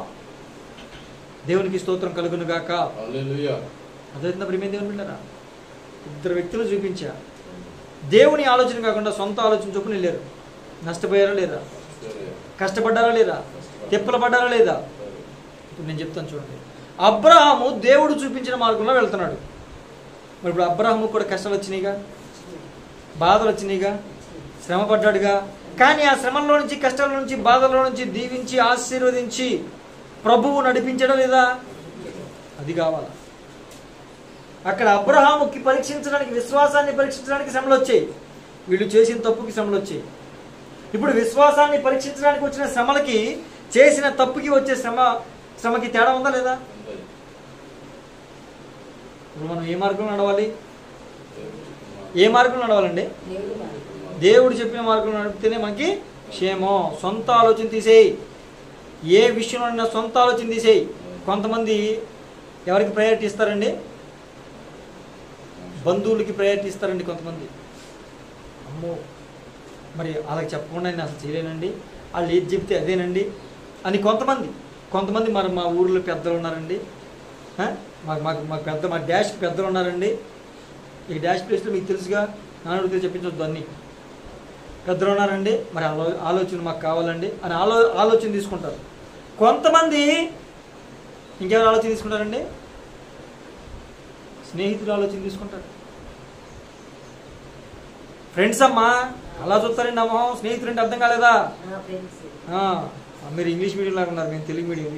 దేవునికి స్తోత్రం కలుగును గాక. అదే ప్రేమ దేవుని బిడ్డరా, 2 వ్యక్తులు చూపించా, దేవుని ఆలోచన కాకుండా సొంత ఆలోచన చొప్పున వెళ్ళారు. నష్టపోయారా లేదా, కష్టపడ్డారా లేదా, తిప్పలు పడ్డారా లేదా? ఇప్పుడు నేను చెప్తాను చూడండి. అబ్రహాము దేవుడు చూపించిన మార్గంలో వెళ్తున్నాడు. మరి ఇప్పుడు అబ్రహాము కూడా కష్టాలు వచ్చినాయిగా, బాధలు వచ్చినాయిగా, శ్రమ పడ్డాడుగా. కానీ ఆ శ్రమంలో నుంచి, కష్టాల నుంచి, బాధల నుంచి దీవించి ఆశీర్వదించి ప్రభువు నడిపించడం లేదా? అది కావాలా. అక్కడ అబ్రహాముకి పరీక్షించడానికి, విశ్వాసాన్ని పరీక్షించడానికి శ్రమలు వచ్చాయి. వీళ్ళు చేసిన తప్పుకి శ్రమలు వచ్చాయి. ఇప్పుడు విశ్వాసాన్ని పరీక్షించడానికి వచ్చిన శ్రమలకి, చేసిన తప్పుకి వచ్చే శ్రమకి తేడా ఉందా లేదా? ఇప్పుడు మనం ఏ మార్గంలో నడవాలి? ఏ మార్గంలో నడవాలండి? దేవుడు చెప్పిన మార్గంలో నడిపితేనే మనకి క్షేమం. సొంత ఆలోచన తీసేయి. ఏ విషయంలో సొంత ఆలోచన తీసేయి. కొంతమంది ఎవరికి ప్రయారిటీ ఇస్తారండి? బంధువులకి ప్రయారిటీ ఇస్తారండి కొంతమంది. అమ్మో మరి వాళ్ళకి చెప్పకుండా నేను అసలు చేయలేనండి, వాళ్ళు ఏది చెప్తే అదేనండి అని కొంతమంది మరి మా ఊర్లో పెద్దలు ఉన్నారండి, మా డాష్కి పెద్దలు ఉన్నారండి. ఈ డాష్ ప్లేస్లో మీకు తెలుసుగా, నానుడితో చెప్పించొద్దు అన్నీ. పెద్దలు ఉన్నారండి, మరి ఆలోచన మాకు కావాలండి అని ఆలోచన తీసుకుంటారు. కొంతమంది ఇంకెవరు ఆలోచన తీసుకుంటారండి? స్నేహితులు ఆలోచన తీసుకుంటారు. ఫ్రెండ్స్ అమ్మా అలా చూస్తారండి. అమ్మో స్నేహితులు అంటే అర్థం కాలేదా? మీరు ఇంగ్లీష్ మీడియం లాగా ఉన్నారు, మేము తెలుగు మీడియం.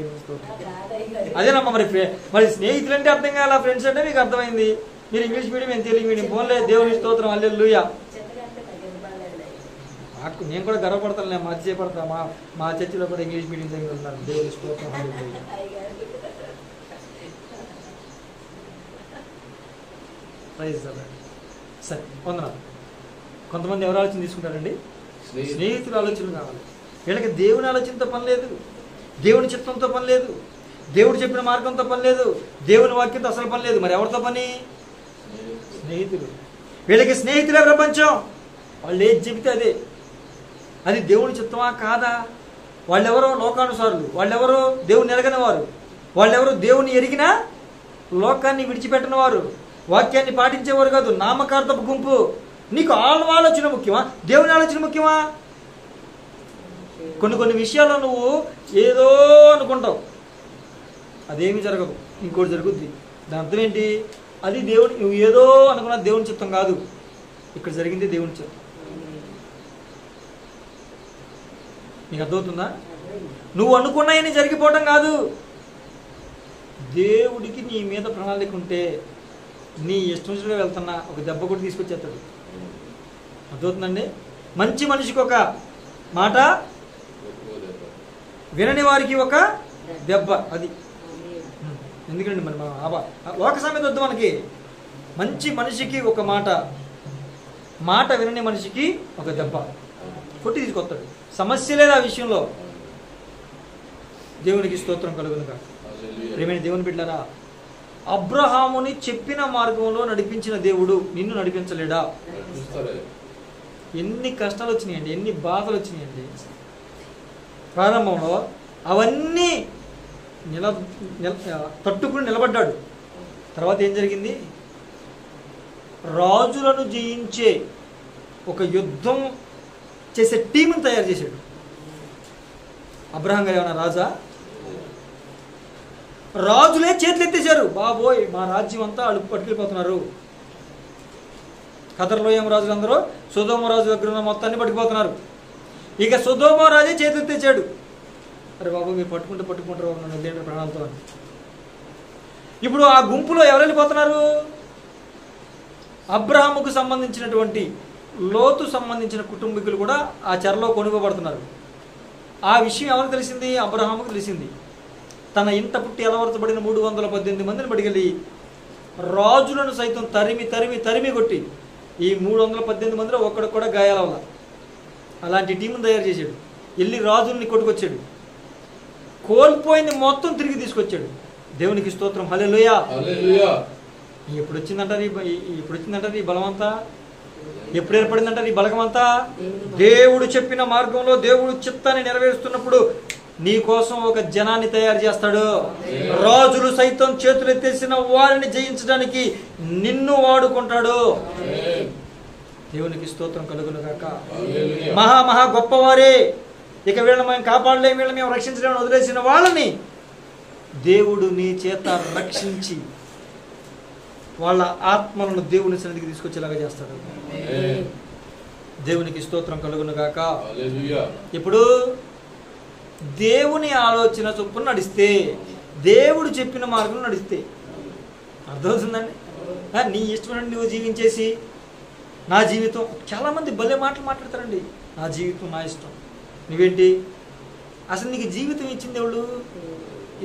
అదేనమ్మా మరి స్నేహితులు అంటే అర్థం కాల, ఫ్రెండ్స్ అంటే మీకు అర్థమైంది. మీరు ఇంగ్లీష్ మీడియం, మేము తెలుగు మీడియం. పోన్లే, దేవుని స్తోత్రం, హల్లెలూయా. నాకు నేను కూడా గర్వపడతాను, నేను మర్చిపడతా. మా చర్చిలో కూడా ఇంగ్లీష్ మీడియం దగ్గర ఉన్నారు. దేవుని స్తోత్రం, హల్లెలూయా. సరే, వందనాలు. కొంతమంది ఎవరు ఆలోచన తీసుకుంటారండి? స్నేహితుల ఆలోచన కావాలి. వీళ్ళకి దేవుని ఆలోచనతో పని లేదు, దేవుని చిత్తంతో పని లేదు, దేవుడు చెప్పిన మార్గంతో పని లేదు, దేవుని వాక్యంతో అసలు పని లేదు. మరి ఎవరితో పని? స్నేహితులు. వీళ్ళకి స్నేహితులే ప్రపంచం. వాళ్ళు ఏది చెబితే అదే. అది దేవుని చిత్తమా కాదా? వాళ్ళెవరో లోకానుసారులు, వాళ్ళెవరో దేవుని ఎరగని వారు, వాళ్ళెవరో దేవుని ఎరిగినా లోకాన్ని విడిచిపెట్టిన వారు, వాక్యాన్ని పాటించేవారు కాదు, నామకార్థపు గుంపు. నీకు ఆలోచన ముఖ్యమా, దేవుని ఆలోచన ముఖ్యమా? కొన్ని విషయాల్లో నువ్వు ఏదో అనుకుంటావు, అదేమి జరగదు, ఇంకోటి జరుగుద్ది. దాని అర్థం ఏంటి? అది దేవుని, నువ్వు ఏదో అనుకున్నా దేవుని చిత్తం కాదు, ఇక్కడ జరిగింది దేవుని చిత్తం. నీకు అర్థమవుతుందా? నువ్వు అనుకున్నాయని జరిగిపోవటం కాదు. దేవుడికి నీ మీద ప్రణాళిక ఉంటే నీ ఇష్టంగా వెళ్తున్నా ఒక దెబ్బ కూడా తీసుకొచ్చేస్తాడు. అర్థమవుతుందండి? మంచి మనిషికి ఒక మాట, వినని వారికి ఒక దెబ్బ. అది ఎందుకండి మరి లోక సామెత వద్దు మనకి. మంచి మనిషికి ఒక మాట, మాట వినని మనిషికి ఒక దెబ్బ కొట్టి తీసుకొస్తాడు. సమస్య లేదు ఆ విషయంలో. దేవునికి స్తోత్రం కలుగునుగా. ప్రియమైన దేవుని బిడ్డలారా, అబ్రహాముని చెప్పిన మార్గంలో నడిపించిన దేవుడు నిన్ను నడిపించలేడా? ఎన్ని కష్టాలు వచ్చినాయండి, ఎన్ని బాధలు వచ్చినాయండి. ప్రారంభంలో అవన్నీ తట్టుకుని నిలబడ్డాడు. తర్వాత ఏం జరిగింది? రాజులను జయించే ఒక యుద్ధం చేసే టీంని తయారు చేశాడు. అబ్రహాం గారు ఏమన్నా రాజా? రాజులే చేతులు ఎత్తేశారు. బాబోయ్, మా రాజ్యం అంతా అడుగు పట్టుకెళ్ళిపోతున్నారు. ఖతర్లో ఏం రాజులందరూ సొదొమ రాజు దగ్గర ఉన్న మొత్తాన్ని పట్టుకుపోతున్నారు. ఇక సొదొమ రాజే చేతులు ఎత్తేసాడు. అరే బాబు, మీరు పట్టుకుంటారు బాబు, నన్ను వదిలేండి ప్రాణాలతో అని. ఇప్పుడు ఆ గుంపులో ఎవరు వెళ్ళిపోతున్నారు? అబ్రహాముకు సంబంధించినటువంటి, లోతు సంబంధించిన కుటుంబీకులు కూడా ఆ చెరలో కొనుగోబడుతున్నారు. ఆ విషయం ఎవరికి తెలిసింది? అబ్రహాముకు తెలిసింది. తన ఇంట పుట్టి అలవరచబడిన 318 మందిని పట్టుకెళ్ళి రాజులను సైతం తరిమి కొట్టి ఈ 318 మందిలో ఒక్కడికి కూడా గాయాలవల. అలాంటి టీంను తయారు చేశాడు. వెళ్ళి రాజుల్ని కొట్టుకొచ్చాడు. కోల్పోయింది మొత్తం తిరిగి తీసుకొచ్చాడు. దేవునికి స్తోత్రం, హల్లెలూయా. ఎప్పుడు వచ్చిందంటారు ఈ బలమంతా? ఎప్పుడు ఏర్పడిందంటారు ఈ బలగమంతా? దేవుడు చెప్పిన మార్గంలో దేవుడు చిత్తాన్ని నెరవేరుస్తున్నప్పుడు నీ కోసం ఒక జనాన్ని తయారు చేస్తాడు. రాజులు సైతం చేతులు ఎత్తేసిన వారిని జయించడానికి నిన్ను వాడుకుంటాడు. దేవునికి స్తోత్రం కలుగును గాక. మహా గొప్పవారే. ఇక వీళ్ళని మేము కాపాడలేము, వీళ్ళని మేము రక్షించలేమని వదిలేసిన వాళ్ళని దేవుడు నీ చేత రక్షించి వాళ్ళ ఆత్మలను దేవుని సన్నిధికి తీసుకొచ్చేలాగా చేస్తాడు. దేవునికి స్తోత్రం కలుగును గాక. ఇప్పుడు దేవుని ఆలోచన చొప్పున నడిస్తే, దేవుడు చెప్పిన మార్గం నడిస్తే, అర్థమవుతుందండి? నీ ఇష్టం నువ్వు జీవించేసి నా జీవితం, చాలామంది భలే మాటలు మాట్లాడతారండి. నా జీవితం నా ఇష్టం. నువ్వేంటి? అసలు నీకు జీవితం ఇచ్చింది ఎవడు?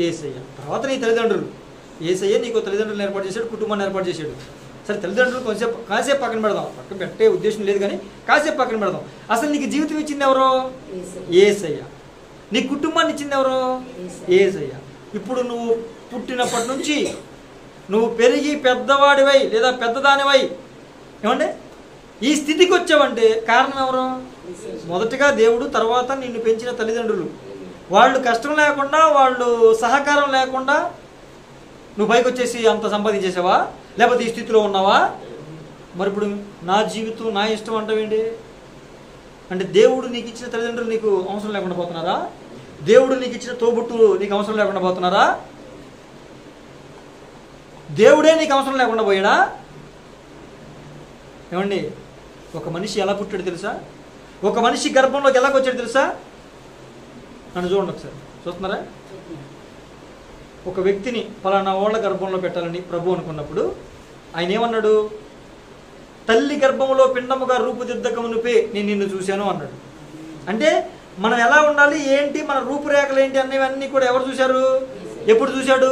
యేసయ్య. తర్వాత నీ తల్లిదండ్రులు. యేసయ్య నీకు తల్లిదండ్రులను ఏర్పాటు చేశాడు, కుటుంబాన్ని ఏర్పాటు చేశాడు. సరే తల్లిదండ్రులు కాసేపు పక్కన పెడదాం, పక్కన పెట్టే ఉద్దేశం లేదు కానీ కాసేపు పక్కన పెడదాం. అసలు నీకు జీవితం ఇచ్చింది ఎవరో? యేసయ్య. నీ కుటుంబాన్ని ఇచ్చింది ఎవరో? యేసయ్య. ఇప్పుడు నువ్వు పుట్టినప్పటి నుంచి నువ్వు పెరిగి పెద్దవాడివై లేదా పెద్దదానివై ఏమంటే ఈ స్థితికి వచ్చావంటే కారణం ఎవరు? మొదటగా దేవుడు, తర్వాత నిన్ను పెంచిన తల్లిదండ్రులు. వాళ్ళు కష్టం లేకుండా, వాళ్ళు సహకారం లేకుండా నువ్వు పైకి వచ్చేసి అంత సంపాదించేసావా? లేకపోతే ఈ స్థితిలో ఉన్నావా? మరి ఇప్పుడు నా జీవితం నా ఇష్టం అంటావేంటి? అంటే దేవుడు నీకు ఇచ్చిన తల్లిదండ్రులు నీకు అవసరం లేకుండా పోతున్నారా? దేవుడు నీకు ఇచ్చిన తోబుట్టులు నీకు అవసరం లేకుండా పోతున్నారా? దేవుడే నీకు అవసరం లేకుండా పోయాడా? ఏమండి, ఒక మనిషి ఎలా పుట్టాడు తెలుసా? ఒక మనిషి గర్భంలోకి ఎలాగ వచ్చాడు తెలుసా? నన్ను చూడండి ఒకసారి, చూస్తున్నారా? ఒక వ్యక్తిని పలానా వాళ్ళ గర్భంలో పెట్టాలని ప్రభు అనుకున్నప్పుడు ఆయన ఏమన్నాడు? తల్లి గర్భంలో పిండముగా రూపుదిద్దకమునుపే నేను నిన్ను చూశాను అన్నాడు. అంటే మనం ఎలా ఉండాలి ఏంటి, మన రూపురేఖలు ఏంటి అనేవన్నీ కూడా ఎవరు చూశారు? ఎప్పుడు చూశాడు?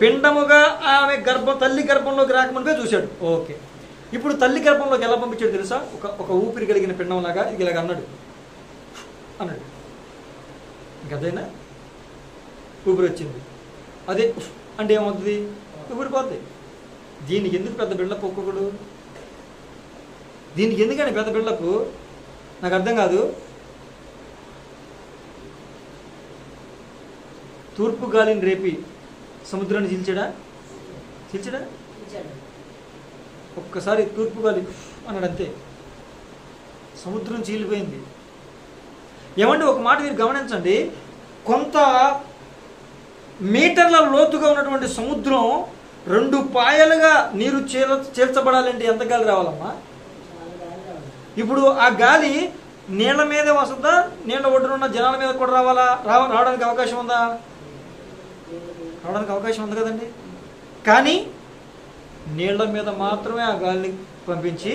పిండముగా ఆమె తల్లి గర్భంలోకి రాకమునిపే చూశాడు. ఓకే, ఇప్పుడు తల్లి గర్భంలోకి ఎలా పంపించాడు తెలుసా? ఒక ఊపిరి కలిగిన పిండంలాగా ఇలాగ అన్నాడు. ఇంకదేనా? ఊపిరి వచ్చింది, అదే అంటే ఏమవుతుంది? ఊపిరిపోద్ది. దీనికి ఎందుకు పెద్ద బిల్డప్ ఒక్కొక్కడు? దీనికి ఎందుకని పెద్ద బిల్డప్? నాకు అర్థం కాదు. తూర్పు గాలిని రేపి సముద్రాన్ని చీల్చాడా? ఒక్కసారి తూర్పు గాలి అన్నాడు, అంతే, సముద్రం చీలిపోయింది. ఏమంటే ఒక మాట మీరు గమనించండి, కొంత మీటర్ల లోతుగా ఉన్నటువంటి సముద్రం 2 పాయలుగా నీరు చేర్చబడాలంటే ఎంత గాలి రావాలమ్మా? ఇప్పుడు ఆ గాలి నీళ్ల మీదే వస్తుందా, నీళ్ల ఒడ్డునున్న జనాల మీద కూడా రావడానికి అవకాశం ఉందా? రావడానికి అవకాశం ఉంది కదండి. కానీ నీళ్ల మీద మాత్రమే ఆ గాలిని పంపించి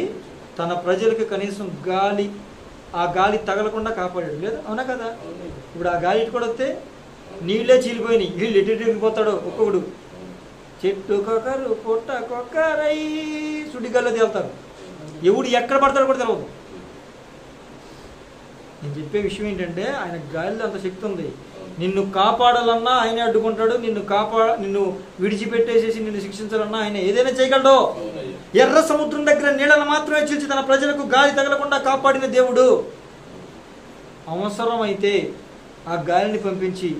తన ప్రజలకు కనీసం ఆ గాలి తగలకుండా కాపాడాడు, లేదు? అవునా కదా? ఇప్పుడు ఆ గాలి ఇటు కూడా వస్తే నీళ్ళే చీలిపోయినాయి, వీళ్ళు ఎటు ఎగిరిపోతాడో ఒక్కొక్కడు. చెట్టు కొకరు పొట్ట కొక్కరై సుడిగాల్లో తేలుతారు, ఎవడు ఎక్కడ పడతాడో కూడా తెలియదు. నేను చెప్పే విషయం ఏంటంటే ఆయన గాలిలో అంత శక్తి ఉంది. నిన్ను కాపాడాలన్నా ఆయనే అడ్డుకుంటాడు, నిన్ను విడిచిపెట్టేసేసి నిన్ను శిక్షించాలన్నా ఆయన ఏదైనా చేయగలడు. ఎర్ర సముద్రం దగ్గర నీళ్ళను మాత్రమే చీల్చి తన ప్రజలకు గాలి తగలకుండా కాపాడిన దేవుడు అవసరమైతే ఆ గాలిని పంపించి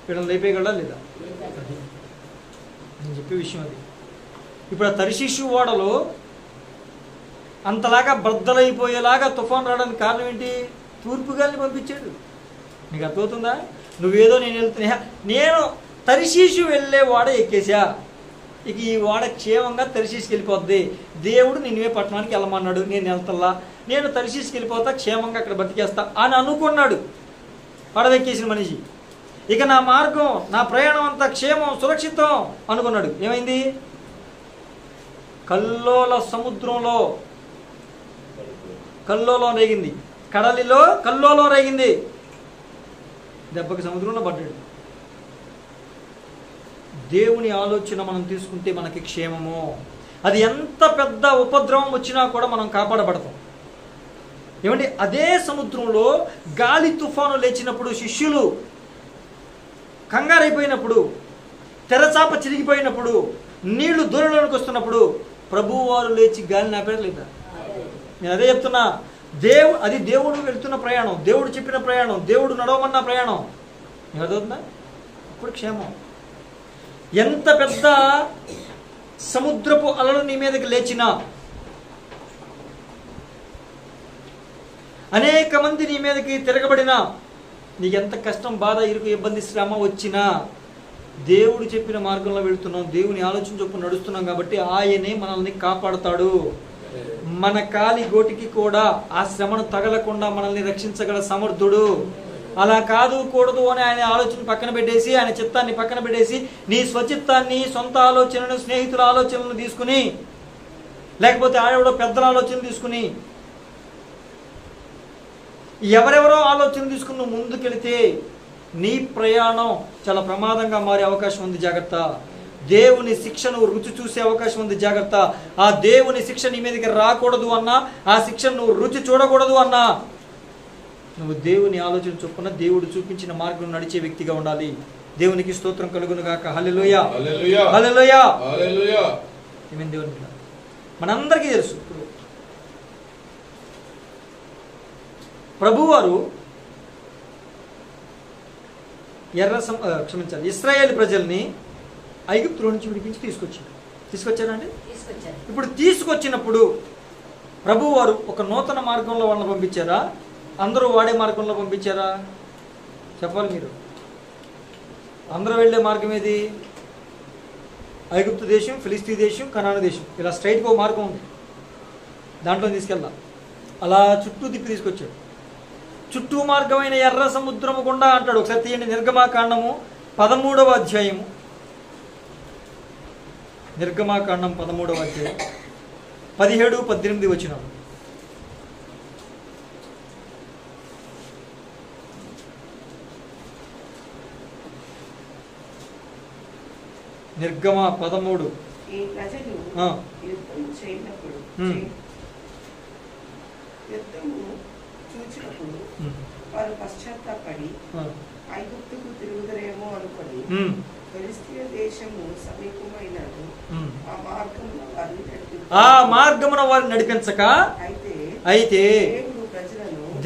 వీళ్ళని లేపేయగలడా లేదా? నేను చెప్పే విషయం అది. ఇప్పుడు ఆ తర్షీషు ఓడలో అంతలాగా బద్దలైపోయేలాగా తుఫాన్ రావడానికి కారణం ఏంటి? తూర్పు గాలిని పంపించాడు. నీకు అర్థమవుతుందా? నువ్వేదో నేను తర్షీషు వెళ్ళే ఓడ ఎక్కేసా, ఇక ఈ ఓడ క్షేమంగా తర్షీషుకి వెళ్ళిపోద్ది, దేవుడు నిన్నే పట్టణానికి వెళ్ళమన్నాడు, నేను వెళ్తల్లా, నేను తర్షీషుకి వెళ్ళిపోతా, క్షేమంగా అక్కడ బతికేస్తా అని అనుకున్నాడు పడవెక్కేసిన మనిషి. ఇక నా మార్గం, నా ప్రయాణం అంతా క్షేమం సురక్షితం అనుకున్నాడు. ఏమైంది? కల్లోల సముద్రంలో కల్లోలం రేగింది, కడలిలో కల్లోలం రేగింది, దెబ్బకి సముద్రంలో పడ్డాడు. దేవుని ఆలోచన మనం తీసుకుంటే మనకి క్షేమము. అది ఎంత పెద్ద ఉపద్రవం వచ్చినా కూడా మనం కాపాడబడతాం. ఏమంటే అదే సముద్రంలో గాలి తుఫాను లేచినప్పుడు, శిష్యులు కంగారైపోయినప్పుడు, తెరచాప చిరిగిపోయినప్పుడు, నీళ్లు దూరంలోనికి వస్తున్నప్పుడు ప్రభువారు లేచి గాలిని ఆపారు లేదా? నేను అదే చెప్తున్నా, అది దేవుడు వెళ్తున్న ప్రయాణం, దేవుడు చెప్పిన ప్రయాణం, దేవుడు నడవమన్న ప్రయాణం. నీకు అర్థమవుతుందా? ఇప్పుడు క్షేమం. ఎంత పెద్ద సముద్రపు అలలు నీ మీదకి లేచినా, అనేక మంది నీ మీదకి తిరగబడినా, నీకెంత కష్టం, బాధ, ఇరుకు, ఇబ్బంది, శ్రమ వచ్చినా, దేవుడు చెప్పిన మార్గంలో వెళుతున్నాం, దేవుని ఆలోచన చొప్పున నడుస్తున్నాం కాబట్టి ఆయనే మనల్ని కాపాడుతాడు. మన కాలి గోటికి కూడా ఆ శ్రమను తగలకుండా మనల్ని రక్షించగల సమర్థుడు. అలా కాదు కూడదు అని ఆయన ఆలోచన పక్కన పెట్టేసి, ఆయన చిత్తాన్ని పక్కన పెట్టేసి, నీ స్వచిత్తాన్ని, సొంత ఆలోచనను, స్నేహితుల ఆలోచనలను తీసుకుని, లేకపోతే ఆడెవడో పెద్దల ఆలోచన తీసుకుని, ఎవరెవరో ఆలోచన తీసుకుని ముందుకెళితే నీ ప్రయాణం చాలా ప్రమాదంగా మారే అవకాశం ఉంది. జాగ్రత్త. దేవుని శిక్షను రుచి చూసే అవకాశం ఉంది, జాగ్రత్త. ఆ దేవుని శిక్ష నీ మీదకి రాకూడదు అన్నా, ఆ శిక్షను నువ్వు రుచి చూడకూడదు అన్నా, నువ్వు దేవుని ఆలోచన చొప్పున దేవుడు చూపించిన మార్గం నడిచే వ్యక్తిగా ఉండాలి. దేవునికి స్తోత్రం కలుగును గాక. హల్లెలూయా, హల్లెలూయా, హల్లెలూయా. ఏమేం దేవుని బిడ్డ, మనందరికీ తెలుసు. ఇప్పుడు ప్రభువారు ఇశ్రాయేలు ప్రజల్ని ఐగుప్తులో నుంచి విడిపించి తీసుకొచ్చారండి. ఇప్పుడు తీసుకొచ్చినప్పుడు ప్రభువారు ఒక నూతన మార్గంలో వాళ్ళని పంపించారా, అందరూ వాడే మార్గంలో పంపించారా? చెప్పాలి మీరు. అందరూ వెళ్ళే మార్గం ఏది? ఐగుప్తు దేశం, ఫిలిస్తీ దేశం, కనాను దేశం, ఇలా స్ట్రైట్గా ఒక మార్గం ఉంది, దాంట్లో తీసుకెళ్దాం. అలా చుట్టూ తిప్పి తీసుకొచ్చాడు. చుట్టూ మార్గమైన ఎర్ర సముద్రము గుండా అంటాడు. ఒకసారి తీయండి, నిర్గమాకాండము 13వ అధ్యాయము. నిర్గమాకాండం 13వ అధ్యాయం 17-18 వచనం. నిర్గమ 13. ఈ ప్రజలు యుద్ధము చేయనప్పుడు యుద్ధము చూచినప్పుడు వారు పశ్చాత్తాపడి ఐగుప్తుకు తిరుగుదరేమో అనుకొని ఫిలిష్తీయ దేశము సమీపమైనది ఆ మార్గమున వారిని నడిపించక, అయితే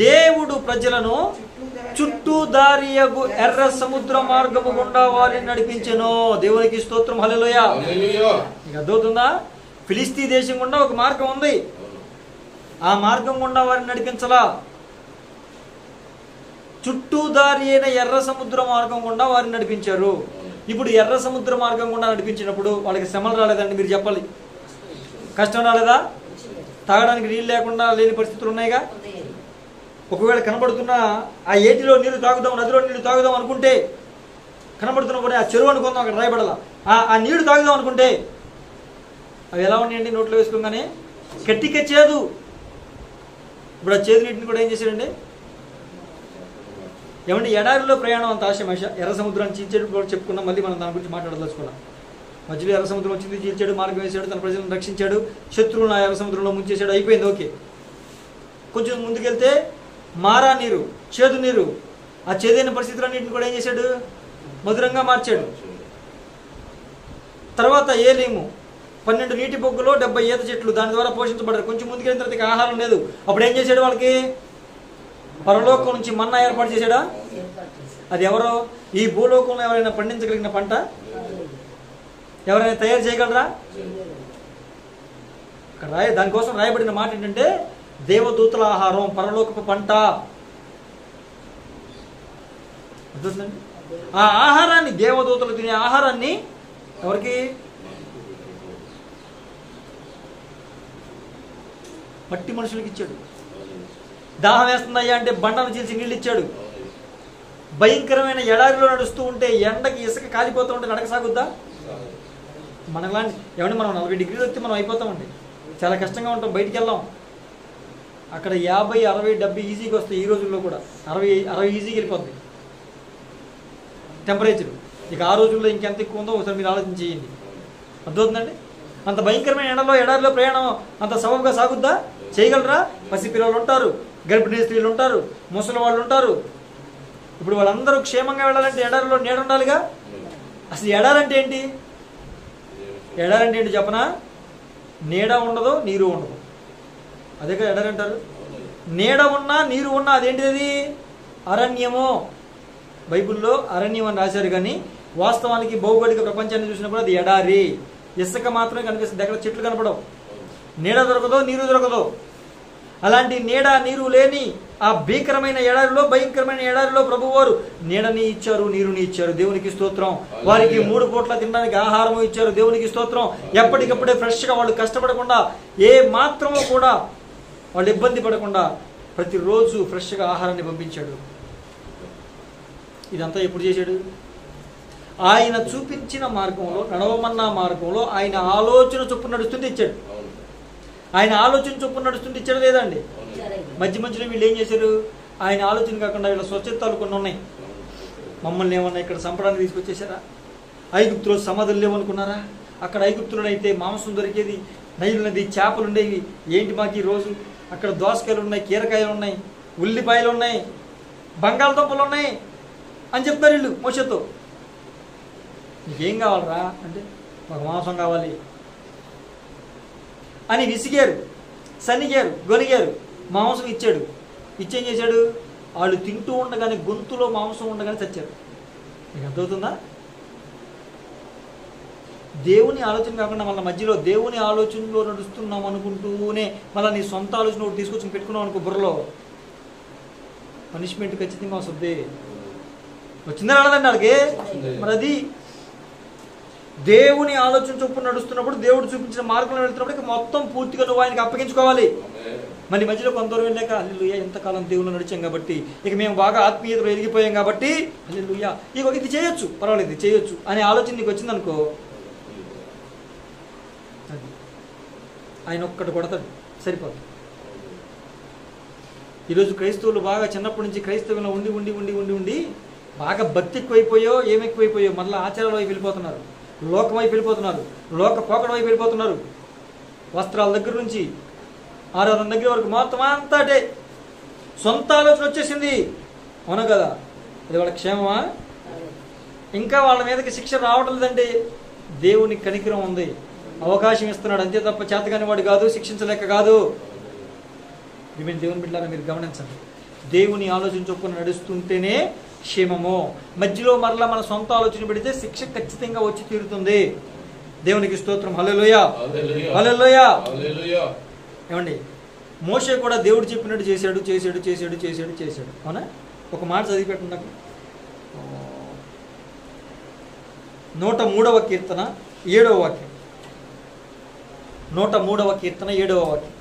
దేవుడు ప్రజలను చుట్టూ దారియగు ఎర్ర సముద్ర మార్గము గుండా వారిని నడిపించెను. దేవునికి స్తోత్రం, హల్లెలూయా. ఇక అర్థమవుతుందా? ఫిలిస్తీ దేశం గుండా ఒక మార్గం ఉంది, ఆ మార్గం గుండా వారిని నడిపించలా. చుట్టూ దారి అయిన ఎర్ర సముద్ర మార్గం గుండా వారిని నడిపించారు. ఇప్పుడు ఎర్ర సముద్ర మార్గం గుండా నడిపించినప్పుడు వాళ్ళకి శ్రమలు రాలేదండి? మీరు చెప్పాలి. కష్టం రాలేదా? తాగడానికి నీళ్ళు లేకుండా లేని పరిస్థితులు ఉన్నాయిగా. ఒకవేళ కనబడుతున్న ఆ ఏటిలో నీళ్లు తాగుదాం, నదిలో నీళ్లు తాగుదాం అనుకుంటే, కనబడుతున్న కూడా ఆ చెరువు అనుకుందాం, అక్కడ రాయబడాల, ఆ నీళ్లు తాగుదాం అనుకుంటే అవి ఎలా ఉన్నాయండి? నోట్లో వేసుకోగానే గట్టిగా చేదు. ఇప్పుడు ఆ చేదు నీటిని కూడా ఏం చేశాడండి? ఏమంటే ఎడారిలో ప్రయాణం అంత ఆశమాష. ఎర్ర సముద్రాన్ని చీల్చాడు చెప్పుకున్నాం, మళ్ళీ మనం దాని గురించి మాట్లాడదలుచుకున్నాం. మధ్యలో ఎర్ర సముద్రం వచ్చింది, చీల్చాడు, మార్గం వేసాడు, తన ప్రజలను రక్షించాడు, శత్రువులను ఆ ఎర్ర సముద్రంలో ముంచేశాడు, అయిపోయింది, ఓకే. కొంచెం ముందుకెళ్తే మారా నీరు, చేదు నీరు, ఆ చేదైన పరిస్థితులన్నింటిని కూడా ఏం చేశాడు? మధురంగా మార్చాడు. తర్వాత ఏలీము 12 నీటి బొగ్గులో 70 ఈత చెట్లు దాని ద్వారా పోషించబడ్డారు. కొంచెం ముందుకెళ్ళిన తర్వాత ఆహారం లేదు. అప్పుడు ఏం చేశాడు? వాళ్ళకి పరలోకం నుంచి మన్నా ఏర్పాటు చేశాడా? అది ఎవరో? ఈ భూలోకంలో ఎవరైనా పండించగలిగిన పంట ఎవరైనా తయారు చేయగలరా? అక్కడ దానికోసం రాయబడిన మాట ఏంటంటే దేవదూతల ఆహారం, పరలోకపు పంట. అర్థమవుతుందండి? ఆ ఆహారాన్ని, దేవదూతలు తినే ఆహారాన్ని ఎవరికి? మట్టి మనుషులకి ఇచ్చాడు. దాహం వేస్తుందయ్యా అంటే బండను చీల్చి నీళ్ళు ఇచ్చాడు. భయంకరమైన ఎడారిలో నడుస్తూ ఉంటే ఎండకి ఇసుక కాలిపోతూ ఉంటే నడక సాగుద్దా? మనలాంటి ఏమంటే మనం 40 డిగ్రీలు వస్తే మనం అయిపోతామండి, చాలా కష్టంగా ఉంటాం, బయటికి వెళ్దాం. అక్కడ 50, 60, 70 ఈజీగా వస్తాయి. ఈ రోజుల్లో కూడా 60 ఈజీగా వెళ్ళిపోద్ది టెంపరేచర్. ఇక ఆ రోజుల్లో ఇంకెంత ఎక్కువ ఉందో ఒకసారి మీరు ఆలోచన చేయండి. అర్థమవుతుందండి? అంత భయంకరమైన ఎండలో ఎడారిలో ప్రయాణం అంత సబబుగా సాగుద్దా? చేయగలరా? పసిపిల్లలు ఉంటారు, గర్భిణీ స్త్రీలు ఉంటారు, ముసలి వాళ్ళు ఉంటారు. ఇప్పుడు వాళ్ళందరూ క్షేమంగా వెళ్ళాలంటే ఎడారిలో నీడ ఉండాలిగా. అసలు ఎడారంటే ఏంటి? ఎడారంటే ఏంటి చెప్పనా? నీడ ఉండదు, నీరు ఉండదు, అదే కదా ఎడారంటారు. నీడ ఉన్నా నీరు ఉన్నా అదేంటిది? అది అరణ్యము. బైబిల్లో అరణ్యం అని రాశారు, కానీ వాస్తవానికి భౌగోళిక ప్రపంచాన్ని చూసినప్పుడు అది ఎడారి. ఇసుక మాత్రమే కనిపిస్తుంది, దగ్గర చెట్లు కనపడవు, నీడ దొరకదో, నీరు దొరకదో. అలాంటి నీడ నీరు లేని ఆ భీకరమైన ఎడారిలో, భయంకరమైన ఎడారిలో ప్రభువారు నీడని ఇచ్చారు, నీరుని ఇచ్చారు. దేవునికి స్తోత్రం. వారికి 3 పూట్ల తినడానికి ఆహారం ఇచ్చారు. దేవునికి స్తోత్రం. ఎప్పటికప్పుడే ఫ్రెష్గా, వాళ్ళు కష్టపడకుండా, ఏ మాత్రమో కూడా వాళ్ళు ఇబ్బంది పడకుండా ప్రతిరోజు ఫ్రెష్గా ఆహారాన్ని పంపించాడు. ఇదంతా ఎప్పుడు చేశాడు? ఆయన చూపించిన మార్గంలో, నడవమన్న మార్గంలో ఆయన ఆలోచన చొప్పున నడుస్తుంటే ఇచ్చాడు. ఆయన ఆలోచన చొప్పున నడుస్తుంటే ఇచ్చాడు లేదండి? మధ్యలో వీళ్ళు ఏం చేశారు? ఆయన ఆలోచన కాకుండా వీళ్ళ స్వచ్ఛతాలు కొన్ని ఉన్నాయి. మమ్మల్ని ఏమన్నా ఇక్కడ సంపడానికి తీసుకొచ్చేసారా? ఐగుప్తులో సమాధులు లేవనుకున్నారా? అక్కడ ఐగుప్తులోనైతే మాంసం దొరికేది, నైలు నది, చేపలు ఉండేవి. ఏంటి మాకు ఈ రోజు? అక్కడ దోసకాయలు ఉన్నాయి, కీరకాయలు ఉన్నాయి, ఉల్లిపాయలు ఉన్నాయి, బంగాళదుంపలు ఉన్నాయి అని చెప్తారు వీళ్ళు మోషేతో. నీకేం కావాలరా అంటే మాకు మాంసం కావాలి అని విసిగారు, సనిగారు, గొనిగారు. మాంసం ఇచ్చాడు. ఇచ్చేం చేశాడు? వాళ్ళు తింటూ ఉండగానే గొంతులో మాంసం ఉండగానే చచ్చారు. మీకు అర్థమవుతుందా? దేవుని ఆలోచన కాకుండా మళ్ళీ మధ్యలో దేవుని ఆలోచనలో నడుస్తున్నాం అనుకుంటూనే మళ్ళీ నీ సొంత ఆలోచన ఒకటి తీసుకొచ్చి పెట్టుకున్నావు అనుకో బుర్రలో, పనిష్మెంట్ ఖచ్చితంగా వస్తుంది. వచ్చిందా రాలేదండి వాళ్ళకి? మరి అది దేవుని ఆలోచన చొప్పున నడుస్తున్నప్పుడు, దేవుడు చూపించిన మార్గంలో వెళ్తున్నప్పుడు మొత్తం పూర్తిగా నువ్వు ఆయనకి అప్పగించుకోవాలి. మళ్ళీ మధ్యలో కొంతవరకు వెళ్ళాక హల్లెలూయా ఎంతకాలం దేవుళ్ళు నడిచాం కాబట్టి, ఇక మేము బాగా ఆత్మీయతలో ఎదిగిపోయాం కాబట్టి హల్లెలూయా ఇక ఇది చేయొచ్చు, పర్వాలేదు ఇది చేయొచ్చు అనే ఆలోచన నీకు వచ్చిందనుకో, అది ఆయన ఒక్కటి కొడతాడు, సరిపోతుంది. ఈరోజు క్రైస్తవులు బాగా చిన్నప్పటి నుంచి క్రైస్తవులో ఉండి ఉండి ఉండి ఉండి ఉండి బాగా భక్తి ఎక్కువైపోయో ఏమెక్కువైపోయో మళ్ళీ ఆచారాల వైపు వెళ్ళిపోతున్నారు, లోకం వైపు వెళ్ళిపోతున్నారు, లోక పోకడ వైపు వెళ్ళిపోతున్నారు. వస్త్రాల దగ్గర నుంచి ఆరాధన దగ్గర వరకు మొత్తం అంతా అంటే సొంత ఆలోచన వచ్చేసింది. అవును కదా? అది వాళ్ళ క్షేమమా? ఇంకా వాళ్ళ మీదకి శిక్ష రావడం లేదండి. దేవుని కనికరం ఉంది, అవకాశం ఇస్తున్నాడు అంతే తప్ప చేతగాని వాడు కాదు, శిక్షించలేక కాదు. మీరు దేవుని బిడ్డలారా మీరు గమనించండి. దేవుని ఆలోచన చొప్పున నడుస్తుంటేనే క్షేమము. మధ్యలో మరలా మన సొంత ఆలోచన పెడితే శిక్ష ఖచ్చితంగా వచ్చి తీరుతుంది. దేవునికి స్తోత్రం. హల్లెలూయా, హల్లెలూయా. ఏమండి, మోషే కూడా దేవుడు చెప్పినట్టు చేశాడు చేశాడు చేశాడు చేశాడు చేశాడు అవునా? ఒక మాట చదివి పెట్టండి నాకు. 103వ కీర్తన 7వ వాక్యం. 103వ కీర్తన 7వ వాక్యం.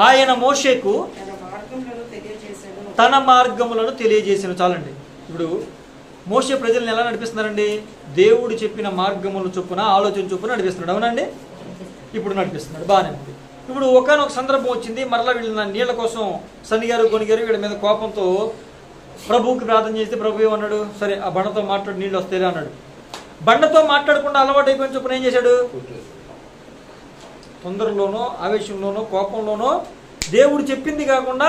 ఆయన మోషేకు తన మార్గములను తెలియజేసిన. చాలండి. ఇప్పుడు మోషే ప్రజలను ఎలా నడిపిస్తున్నారండి? దేవుడు చెప్పిన మార్గముల చొప్పున ఆలోచన చొప్పున నడిపిస్తున్నాడు. అవునండి? ఇప్పుడు నడిపిస్తున్నాడు, బాగానే ఉంది. ఇప్పుడు ఒకనొక సందర్భం వచ్చింది, మరలా వీళ్ళ నీళ్ళ కోసం సనిగారు కొనిగారు, వీళ్ళ మీద కోపంతో ప్రభువుకి ప్రార్థన చేస్తే ప్రభు ఏమన్నాడు? సరే ఆ బండతో మాట్లాడి నీళ్ళు వస్తాయి అన్నాడు. బండతో మాట్లాడకుండా అలవాటు అయిపోయిన చొప్పున ఏం చేశాడు? తొందరలోనో ఆవేశంలోనో కోపంలోనో దేవుడు చెప్పింది కాకుండా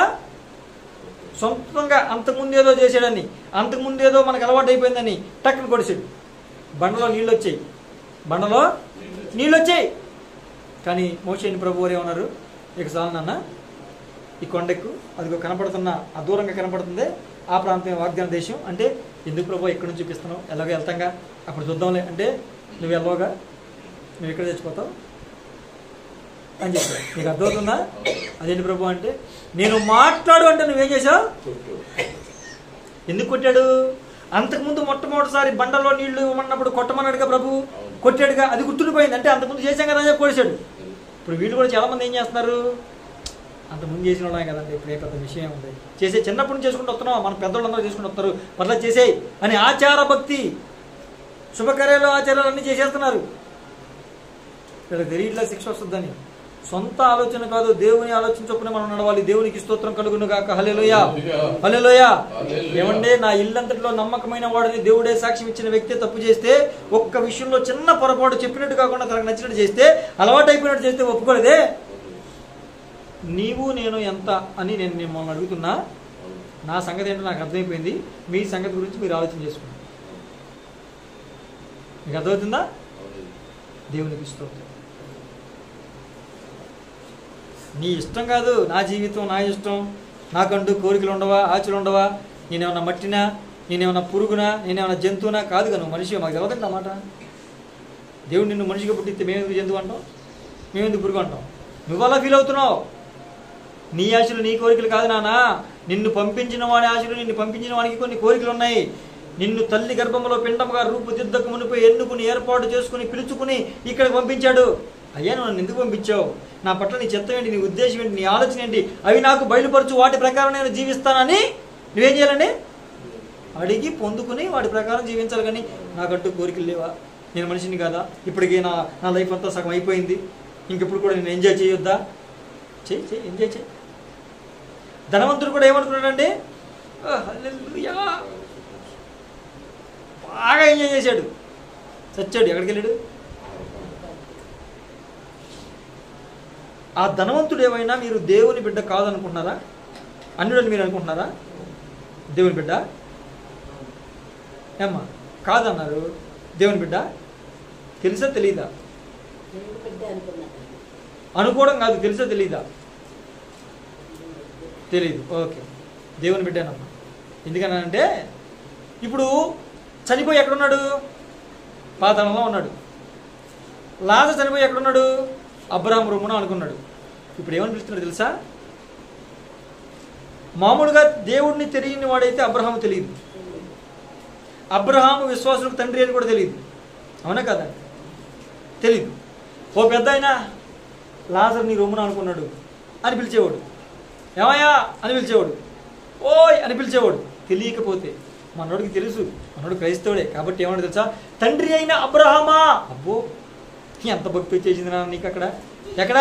సొంతంగా అంతకుముందు ఏదో చేశాడని, అంతకుముందు ఏదో మనకు అలవాటు అయిపోయిందని టక్కున కొడిసాడు. బండలో నీళ్ళు వచ్చాయి, బండలో నీళ్ళు వచ్చాయి. కానీ మోషేని ప్రభు వారు ఏమన్నారు? ఇక చాలు నాన్న, ఈ కొండెక్కు, అదిగో కనపడుతున్న ఆ దూరంగా కనపడుతుంది ఆ ప్రాంతం వాగ్దాన దేశం. అంటే ఎందుకు ప్రభు ఎక్కడి నుంచి చూపిస్తున్నావు? ఎలాగో వెళ్తాంగా, అప్పుడు చూద్దాంలే. అంటే నువ్వు వెళ్ళవగా, నువ్వు ఎక్కడ తెచ్చిపోతావు అని చెప్పాడు. నీకు అర్థమవుతుందా? అదేంటి ప్రభు అంటే, నేను మాట్లాడు అంటే నువ్వేం చేశావు? ఎందుకు కొట్టాడు? అంతకుముందు మొట్టమొదటిసారి బండలో నీళ్లు ఇవ్వమన్నప్పుడు కొట్టమన్నాడుగా ప్రభు, కొట్టాడుగా, అది గుర్తుండిపోయింది. అంటే అంతకుముందు చేశాం కదా అని చెప్పి కొడిచాడు. ఇప్పుడు వీళ్ళు కూడా చాలా మంది ఏం చేస్తున్నారు? అంతకుముందు చేసిన వాళ్ళే కదండి, ఇప్పుడు ఏ పెద్ద విషయం ఉంది, చేసే చిన్నప్పటి నుంచి చేసుకుంటూ వస్తున్నాం, మన పెద్దోళ్ళందరూ చేసుకుంటూ వస్తారు, మరలా చేసేయి అని ఆచార భక్తి శుభకార్యాలు ఆచారాలు అన్నీ చేసేస్తున్నారు. వీళ్ళకి తెలియట్లా శిక్ష వస్తుందని. సొంత ఆలోచన కాదు, దేవుని ఆలోచన చొప్పున మనం నడవాలి. దేవునికి స్తోత్రం కలుగును గాక. హల్లెలూయా, హల్లెలూయా. ఏమంటే నా ఇల్లంతటిలో నమ్మకమైన వాడిని దేవుడే సాక్ష్యం ఇచ్చిన వ్యక్తి తప్పు చేస్తే, ఒక్క విషయంలో చిన్న పొరపాటు చెప్పినట్టు కాకుండా తనకు నచ్చినట్టు చేస్తే, అలవాటు అయిపోయినట్టు చేస్తే ఒప్పుకోలేదే. నీవు నేను ఎంత అని నేను మిమ్మల్ని అడుగుతున్నా. నా సంగతి ఏంటో నాకు అర్థమైపోయింది, మీ సంగతి గురించి మీరు ఆలోచన చేసుకోండి. మీకు అర్థమవుతుందా? దేవునికి స్తోత్రం. నీ ఇష్టం కాదు, నా జీవితం నా ఇష్టం, నాకంటూ కోరికలు ఉండవా, ఆశలు ఉండవా, నేనేమన్నా మట్టినా, నేనేమన్నా పురుగునా, నేనేమన్నా జంతువునా? కాదుగా, నువ్వు మనిషి. మాకు తెలవదండి అన్నమాట. దేవుడు నిన్ను మనిషిగా పుట్టిస్తే మేమెందుకు జంతువు అంటాం, మేమెందుకు పురుగు అంటాం? నువ్వు అలా ఫీల్ అవుతున్నావు. నీ ఆశలు నీ కోరికలు కాదు నాన్న. నిన్ను పంపించిన వాడి ఆశలు, నిన్ను పంపించిన వాడికి కొన్ని కోరికలు ఉన్నాయి. నిన్ను తల్లి గర్భంలో పిండముగా రూపుదిద్దకు మునిపోయి ఎన్నుకుని ఏర్పాటు చేసుకుని పిలుచుకుని ఇక్కడికి పంపించాడు. అయ్యా నువ్వు నన్ను ఎందుకు పంపించావు? నా పట్ల నీ చిత్తం ఏంటి, నీ ఉద్దేశం ఏంటి, నీ ఆలోచన ఏంటి, అవి నాకు బయలుపరచు, వాటి ప్రకారం నేను జీవిస్తానని నువ్వేం చేయాలండి? అడిగి పొందుకుని వాటి ప్రకారం జీవించాలి. కానీ నాకంటూ కోరికలు లేవా? నేను మనిషిని కాదా? ఇప్పటికీ నా లైఫ్ అంతా సగం అయిపోయింది, ఇంకెప్పుడు కూడా నేను ఎంజాయ్ చేయొద్దా? చెయ్యి, ఎంజాయ్ చేయి. ధనవంతుడు కూడా ఏమనుకున్నాడండి? హల్లెలూయా, బాగా ఎంజాయ్ చేశాడు, చచ్చాడు. ఎక్కడికి వెళ్ళాడు? ఆ ధనవంతుడు ఏమైనా మీరు దేవుని బిడ్డ కాదనుకుంటున్నారా? అన్యుడని మీరు అనుకుంటున్నారా? దేవుని బిడ్డ ఏమ్మా కాదన్నారు. దేవుని బిడ్డ తెలుసా తెలీదా? అనుకోవడం కాదు, తెలుసా తెలీదా? తెలీదు. ఓకే, దేవుని బిడ్డేనమ్మా. ఎందుకనంటే ఇప్పుడు చనిపోయి ఎక్కడున్నాడు? పాతాళంలో ఉన్నాడు. లాజరు చనిపోయి ఎక్కడున్నాడు? అబ్రహాము రొమ్మున అనుకున్నాడు. ఇప్పుడు ఏమని పిలుస్తున్నాడు తెలుసా? మామూలుగా దేవుడిని తెలియని వాడైతే అబ్రహాము తెలియదు. అబ్రహాము విశ్వాసులకు తండ్రి అని కూడా తెలియదు. అవునా కదా? తెలీదు. ఓ పెద్ద అయినా లాజరు నీ రొమ్మున అనుకున్నాడు అని పిలిచేవాడు. ఏమయ్యా అని పిలిచేవాడు. ఓయ్ అని పిలిచేవాడు. తెలియకపోతే మనోడికి తెలుసు, మనోడు క్రైస్తవుడే కాబట్టి ఏమన్నా తెలుసా? తండ్రి అయిన అబ్రహామా. అబ్బో ఎంత భక్తి వచ్చేసింది నా నీకు అక్కడ. ఎక్కడ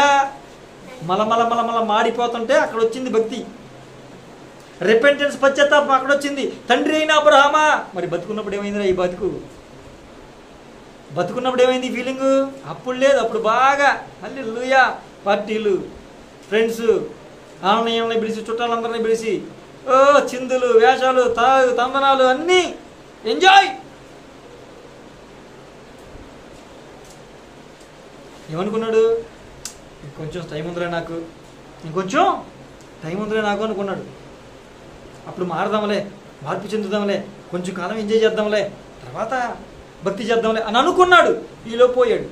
మల మాడిపోతుంటే అక్కడ వచ్చింది భక్తి, రిపెంటెన్స్, పశ్చాత్తాపం అక్కడ వచ్చింది. తండ్రి అయిన అబ్రహామా. మరి బతుకున్నప్పుడు ఏమైందిరా ఈ బతుకు? బతుకున్నప్పుడు ఏమైంది ఫీలింగు? అప్పుడు లేదు. అప్పుడు బాగా హల్లెలూయా పార్టీలు, ఫ్రెండ్స్, ఆలయాలని పిలిచి, చుట్టాలందరినీ పిలిచి, ఓ చిందులు, వేషాలు, తందనాలు అన్నీ ఎంజాయ్. ఏమనుకున్నాడు? ఇంకొంచెం టైం ఉందిలే నాకు, ఇంకొంచెం టైం ఉందిలే నాకు అనుకున్నాడు. అప్పుడు మారదాంలే, మార్పు చెందుదాంలే, కొంచెం కాలం ఎంజాయ్ చేద్దాంలే, తర్వాత భక్తి చేద్దాంలే అని అనుకున్నాడు. ఈలో పోయాడు.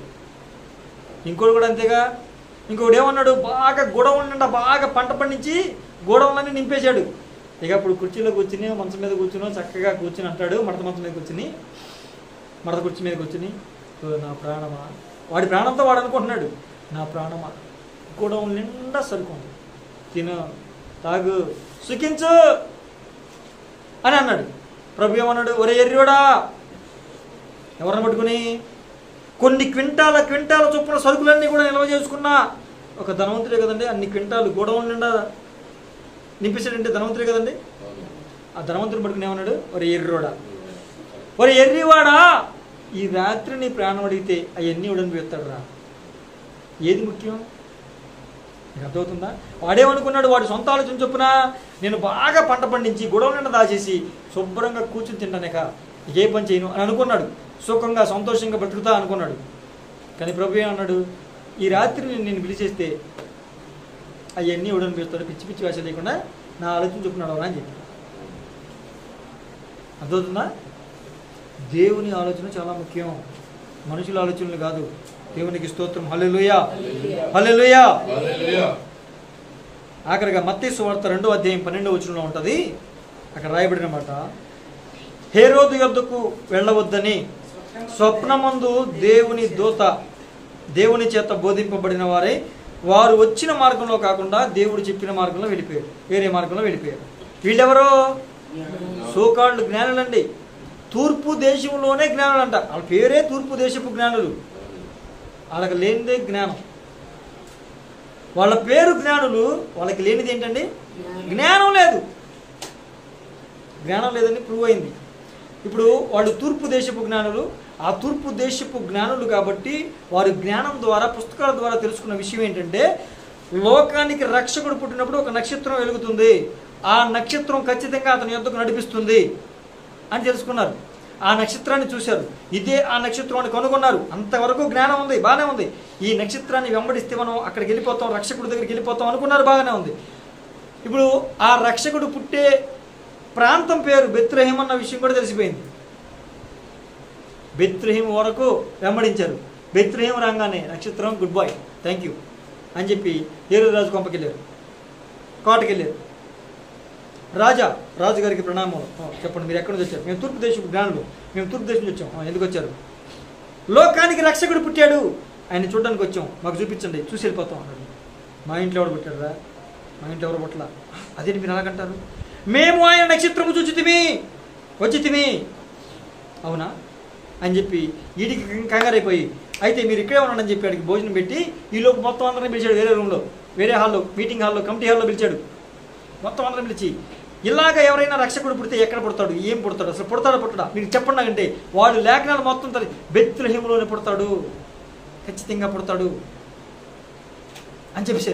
ఇంకోటి కూడా అంతేగా. ఇంకోటి ఏమన్నాడు? బాగా గొడవలు నిండా బాగా పంట పండించి గొడవలన్నీ నింపేశాడు. ఇక అప్పుడు కుర్చీలో కూర్చుని, మంచం మీద కూర్చుని చక్కగా కూర్చుని అంటాడు, మడత మంచం మీద కూర్చుని, మడత కుర్చీ మీద కూర్చుని, నా ప్రాణమా, వాడి ప్రాణంతో వాడు అనుకుంటున్నాడు, నా ప్రాణమా గొడవలు నిండా సరుకుంది, తిను, తాగు, సుఖించు అని అన్నాడు. ప్రభు ఏమన్నాడు? ఒరే ఎర్రివాడా, ఎవరిని పట్టుకుని కొన్ని క్వింటాల చొప్పున సరుకులన్నీ కూడా నిల్వ చేసుకున్నా ఒక ధనవంతుడే కదండి. అన్ని క్వింటాలు గోడౌన్ నిండా నింపేశాడంటే ధనవంతుడే కదండి. ఆ ధనవంతుడు పట్టుకుని ఏమన్నాడు? ఒరే ఎర్రివాడా, ఒరే ఎర్రివాడా, ఈ రాత్రి నీ ప్రాణం అడిగితే అవన్నీ ఉడని పెడతాడు రా. ఏది ముఖ్యం? నీకు అర్థమవుతుందా? వాడేమనుకున్నాడు? వాడి సొంత ఆలోచన చొప్పున నేను బాగా పంట పండించి గొడవ నిండా దాచేసి శుభ్రంగా కూర్చుని తింటానేక ఏ పని చేయను అని అనుకున్నాడు. సుఖంగా సంతోషంగా బ్రతుకుతా అనుకున్నాడు. కానీ ప్రభు ఏమన్నాడు? ఈ రాత్రి నేను పిలిచేస్తే అవన్నీ ఉడని పెడతాడు, పిచ్చి పిచ్చి వేష లేకుండా నా ఆలోచన చెప్పున్నాడు అని చెప్పి. అర్థమవుతుందా? దేవుని ఆలోచన చాలా ముఖ్యం, మనుషుల ఆలోచనలు కాదు. దేవునికి స్తోత్రం. హల్లెలూయా, హల్లెలూయా. ఆఖరిగా మత్తయి సువార్త 2వ అధ్యాయం 12వ వచనంలో ఉంటుంది. అక్కడ రాయబడిన మాట, హేరోదు యొద్దకు వెళ్ళవద్దని స్వప్నమందు దేవుని దూత దేవుని చేత బోధింపబడిన వారే వారు వచ్చిన మార్గంలో కాకుండా దేవుడు చెప్పిన మార్గంలో వెళ్ళిపోయారు, వేరే మార్గంలో వెళ్ళిపోయారు. వీళ్ళెవరో సోకాళ్ళు జ్ఞానులండి. తూర్పు దేశంలోనే జ్ఞానులు అంట. వాళ్ళ పేరే తూర్పు దేశపు జ్ఞానులు. వాళ్ళకి లేనిదే జ్ఞానం. వాళ్ళ పేరు జ్ఞానులు, వాళ్ళకి లేనిది ఏంటండి? జ్ఞానం లేదు. జ్ఞానం లేదని ప్రూవ్ అయింది. ఇప్పుడు వాళ్ళు తూర్పు దేశపు జ్ఞానులు. ఆ తూర్పు దేశపు జ్ఞానులు కాబట్టి వారి జ్ఞానం ద్వారా, పుస్తకాల ద్వారా తెలుసుకున్న విషయం ఏంటంటే, లోకానికి రక్షకుడు పుట్టినప్పుడు ఒక నక్షత్రం వెలుగుతుంది, ఆ నక్షత్రం ఖచ్చితంగా అతని యొద్దకు నడిపిస్తుంది అని తెలుసుకున్నారు. ఆ నక్షత్రాన్ని చూశారు, ఇదే ఆ నక్షత్రాన్ని కనుగొన్నారు. అంతవరకు జ్ఞానం ఉంది, బాగానే ఉంది. ఈ నక్షత్రాన్ని వెంబడిస్తే మనం అక్కడికి వెళ్ళిపోతాం, రక్షకుడి దగ్గరికి వెళ్ళిపోతాం అనుకున్నారు, బాగానే ఉంది. ఇప్పుడు ఆ రక్షకుడు పుట్టే ప్రాంతం పేరు బెత్లెహేం అన్న విషయం కూడా తెలిసిపోయింది. బెత్లెహేం వరకు వెంబడించారు. బెత్లెహేం రాగానే నక్షత్రం గుడ్ బాయ్, థ్యాంక్ యూ అని చెప్పి హేరోదు రాజు కొంపకెళ్ళారు, కోటకెళ్ళారు. రాజుగారికి ప్రణామం. చెప్పండి, మీరు ఎక్కడి నుంచి వచ్చారు? మేము తూర్పు దేశపు జ్ఞానులు, మేము తూర్పు దేశం నుంచి వచ్చాం. ఎందుకు వచ్చారు? లోకానికి రక్షకుడు పుట్టాడు, ఆయన చూడడానికి వచ్చాం, మాకు చూపించండి, చూసి వెళ్ళిపోతాం అన్నాడు. మా ఇంట్లో ఎవరు పుట్టాడు రా? మా ఇంట్లో ఎవరు పుట్టలా. అదేంటి మీరు అలాగంటారు? మేము ఆయన నక్షత్రము వచ్చితిమి. అవునా అని చెప్పి వీడికి కంగారైపోయి, అయితే మీరు ఇక్కడే ఉన్నాడని చెప్పి వాడికి భోజనం పెట్టి ఈలోపు మొత్తం అందరినీ పిలిచాడు. వేరే రూమ్లో, వేరే హాల్లో, మీటింగ్ హాల్లో, కమిటీ హాల్లో పిలిచాడు. మొత్తం అందరం పిలిచి ఇలాగ ఎవరైనా రక్షకుడు పుడితే ఎక్కడ పుడతాడు, ఏం పుడతాడు, అసలు పుడతాడా మీకు చెప్పండి. అంటే వాడు లేఖనాలు మొత్తం బెత్లెహేములోనే పుడతాడు, ఖచ్చితంగా పుడతాడు అని చెప్పేస్తే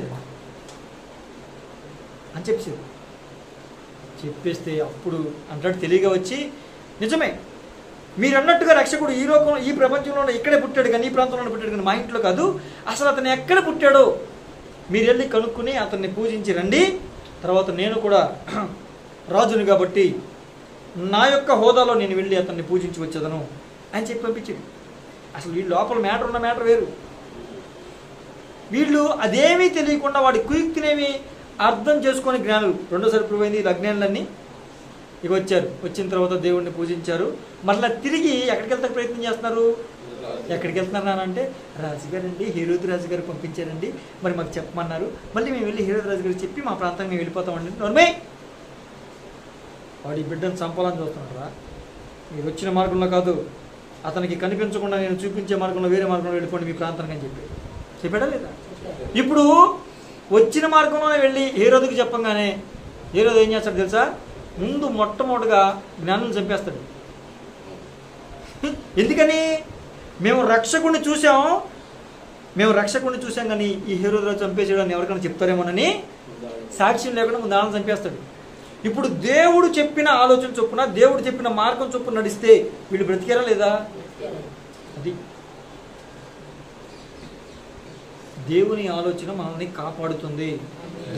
అప్పుడు అంటాడు తెలియగా వచ్చి, నిజమే మీరు అన్నట్టుగా రక్షకుడు ఈ లోకం ఈ ప్రపంచంలో ఇక్కడే పుట్టాడు కానీ ఈ ప్రాంతంలో పుట్టాడు కానీ మా ఇంట్లో కాదు, అసలు అతను ఎక్కడ పుట్టాడో మీరు వెళ్ళి కనుక్కుని అతన్ని పూజించి రండి, తర్వాత నేను కూడా రాజుని కాబట్టి నా యొక్క హోదాలో నేను వెళ్ళి అతన్ని పూజించి వచ్చేదను అని చెప్పి పంపించాడు. అసలు వీళ్ళు లోపల మ్యాటర్ వేరు. వీళ్ళు అదేమీ తెలియకుండా వాడి కుయుక్తినేమి అర్థం చేసుకొని జ్ఞానులు రెండోసారి ప్రూవ్ అయింది. వీళ్ళు అజ్ఞానులన్నీ ఇక వచ్చారు. వచ్చిన తర్వాత దేవుడిని పూజించారు. మళ్ళీ తిరిగి ఎక్కడికి వెళ్తాకు ప్రయత్నం చేస్తున్నారు. ఎక్కడికి వెళ్తున్నారు అంటే, రాజుగారండి హేరోదు రాజుగారు పంపించారండి, మరి మాకు చెప్పమన్నారు, మళ్ళీ మేము వెళ్ళి హేరోదు రాజుగారు చెప్పి మా ప్రాంతానికి మేము వెళ్ళిపోతామండి. నోర్మే, వాడి బిడ్డను చంపాలని చూస్తున్నారా? మీరు వచ్చిన మార్గంలో కాదు, అతనికి కనిపించకుండా నేను చూపించే మార్గంలో వేరే మార్గంలో వెళ్ళిపోండి మీ ప్రాంతానికి అని చెప్పాడా లేదా? ఇప్పుడు వచ్చిన మార్గంలోనే వెళ్ళి హేరోదుకి చెప్పంగానే హేరోదు ఏం చేస్తాడు తెలుసా? ముందు మొట్టమొదటిగా జ్ఞానం చంపేస్తాడు. ఎందుకని? మేము రక్షకుడిని చూసాం కానీ ఈ హేరోదులో చంపేసేయడాన్ని ఎవరికైనా చెప్తారేమోనని సాక్ష్యం లేకుండా ముందు ఆనందం చంపేస్తాడు. ఇప్పుడు దేవుడు చెప్పిన ఆలోచన చొప్పున, దేవుడు చెప్పిన మార్గం చొప్పున నడిస్తే వీళ్ళు బ్రతికారా లేదా? అది దేవుని ఆలోచన మనల్ని కాపాడుతుంది.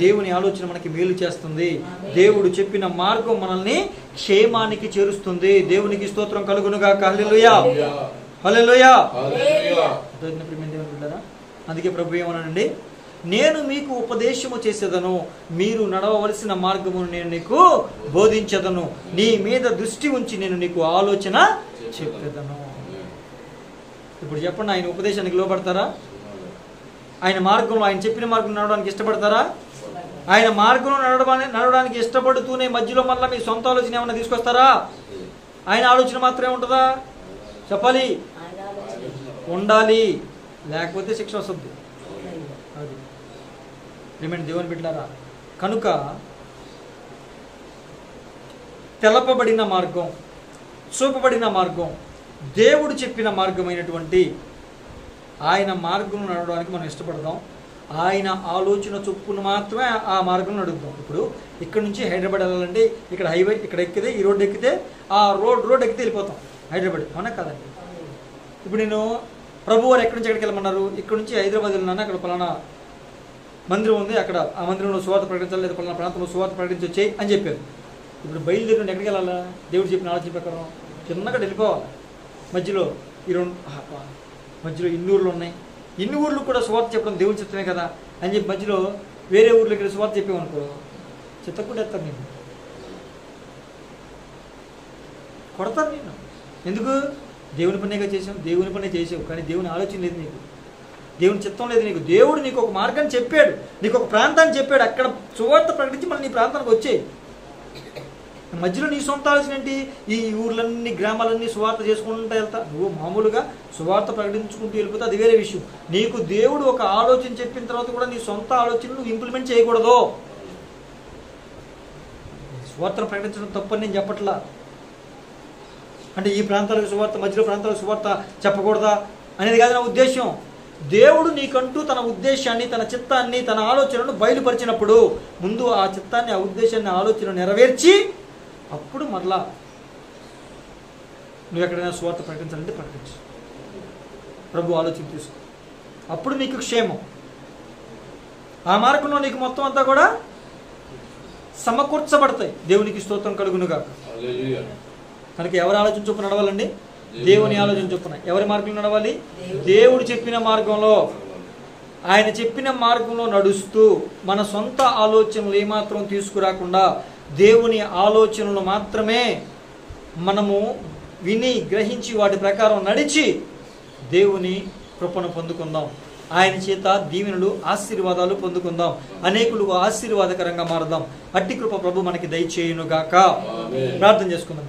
దేవుని ఆలోచన మనకి మేలు చేస్తుంది. దేవుడు చెప్పిన మార్గం మనల్ని క్షేమానికి చేరుస్తుంది. దేవునికి స్తోత్రం కలుగునుగాక. హల్లెలూయా, హల్లెలూయా. అందుకే ప్రభు ఏమన్నానండి, నేను మీకు ఉపదేశము చేసేదను, మీరు నడవవలసిన మార్గమును నేను నీకు బోధించదను, నీ మీద దృష్టి ఉంచి నేను నీకు ఆలోచన చెప్పేదను. ఇప్పుడు చెప్పండి, ఆయన ఉపదేశానికి లోపడతారా? ఆయన మార్గంలో, ఆయన చెప్పిన మార్గం నడవడానికి ఇష్టపడతారా? ఆయన మార్గంలో నడవడానికి ఇష్టపడుతూనే మధ్యలో మళ్ళీ మీ సొంత ఆలోచన ఏమన్నా తీసుకొస్తారా? ఆయన ఆలోచన మాత్రమే ఉంటుందా? చెప్పాలి, ఉండాలి, లేకపోతే శిక్ష వస్తుంది. అది ఏమంటే దేవుని బిడ్డలారా, కనుక తెలపబడిన మార్గం, చూపబడిన మార్గం, దేవుడు చెప్పిన మార్గమైనటువంటి ఆయన మార్గం నడవడానికి మనం ఇష్టపడదాం. ఆయన ఆలోచన చొప్పున మాత్రమే ఆ మార్గం నడుద్దాం. ఇప్పుడు ఇక్కడ నుంచి హైదరాబాద్ వెళ్ళాలంటే ఇక్కడ హైవే ఇక్కడ ఎక్కితే ఈ రోడ్డు ఎక్కితే ఆ రోడ్ ఎక్కితే వెళ్ళిపోతాం హైదరాబాద్, అవునా కాదండి? ఇప్పుడు నేను ప్రభు వారు ఎక్కడి నుంచి ఎక్కడికి వెళ్ళమన్నారు? ఇక్కడ నుంచి హైదరాబాద్ వెళ్ళినాను, అక్కడ పలానా మందిరం ఉంది, అక్కడ ఆ మందిరంలో సువార్త ప్రకటించాలి, లేదా పలానా ప్రాంతంలో సువార్త ప్రకటించి వచ్చేయి అని చెప్పారు. ఇప్పుడు బయలుదేరి ఎక్కడికి వెళ్ళాలా? దేవుడు చెప్పిన ఆలోచన ప్రకారం చిన్నగా వెళ్ళిపోవాలి. మధ్యలో మధ్యలో ఇన్ని ఊర్లు ఉన్నాయి, ఇన్ని ఊర్లు కూడా సువార్త చెప్పడం దేవుడు చిత్తమే కదా అని చెప్పి మధ్యలో వేరే ఊర్లోకి వెళ్ళి సువార్త చెప్పామనుకో, చిత్తకుండా ఎత్తాను, నేను కొడతాను. నేను ఎందుకు? దేవుని పనేగా చేసావు, దేవుని పనే చేసావు, కానీ దేవుని ఆలోచన లేదు నీకు, దేవుని చిత్తం లేదు నీకు. దేవుడు నీకు ఒక మార్గాన్ని చెప్పాడు, నీకు ఒక ప్రాంతాన్ని చెప్పాడు, అక్కడ సువార్త ప్రకటించి మళ్ళీ నీ ప్రాంతానికి వచ్చేయి. మధ్యలో నీ సొంత ఆలోచన ఏంటి? ఈ ఊర్లన్నీ గ్రామాలన్నీ సువార్త చేసుకుంటూ వెళ్తా. నువ్వు మామూలుగా సువార్త ప్రకటించుకుంటూ వెళ్ళిపోతే అది వేరే విషయం. నీకు దేవుడు ఒక ఆలోచన చెప్పిన తర్వాత కూడా నీ సొంత ఆలోచనలు నువ్వు ఇంప్లిమెంట్ చేయకూడదు. సువార్తను ప్రకటించడం తప్పని నేను చెప్పట్లా. అంటే ఈ ప్రాంతాలకు సువార్త, మధ్యలో ప్రాంతాలకు సువార్త చెప్పకూడదా అనేది కాదు నా ఉద్దేశం. దేవుడు నీకంటూ తన ఉద్దేశాన్ని, తన చిత్తాన్ని, తన ఆలోచనను బయలుపరిచినప్పుడు ముందు ఆ చిత్తాన్ని, ఆ ఉద్దేశాన్ని, ఆలోచన నెరవేర్చి అప్పుడు మరలా నువ్వు ఎక్కడైనా సువార్త ప్రకటించాలంటే ప్రకటించు. ప్రభు ఆలోచన తీసుకో, అప్పుడు నీకు క్షేమం. ఆ మార్గంలో నీకు మొత్తం అంతా కూడా సమకూర్చబడతాయి. దేవునికి స్తోత్రం కలుగునుగా. కనుక ఎవరి ఆలోచన చొప్పున నడవాలండి? దేవుని ఆలోచన చొప్పున. ఎవరి మార్గంలో నడవాలి? దేవుడు చెప్పిన మార్గంలో. ఆయన చెప్పిన మార్గంలో నడుస్తూ మన సొంత ఆలోచనలు ఏమాత్రం తీసుకురాకుండా దేవుని ఆలోచనలు మాత్రమే మనము విని గ్రహించి వాటి ప్రకారం నడిచి దేవుని కృపను పొందుకుందాం. ఆయన చేత దీవెనలు, ఆశీర్వాదాలు పొందుకుందాం. అనేకులకు ఆశీర్వాదకరంగా మారదాం. అట్టి కృప ప్రభు మనకి దయచేయునుగాక. ప్రార్థన చేసుకుందాం.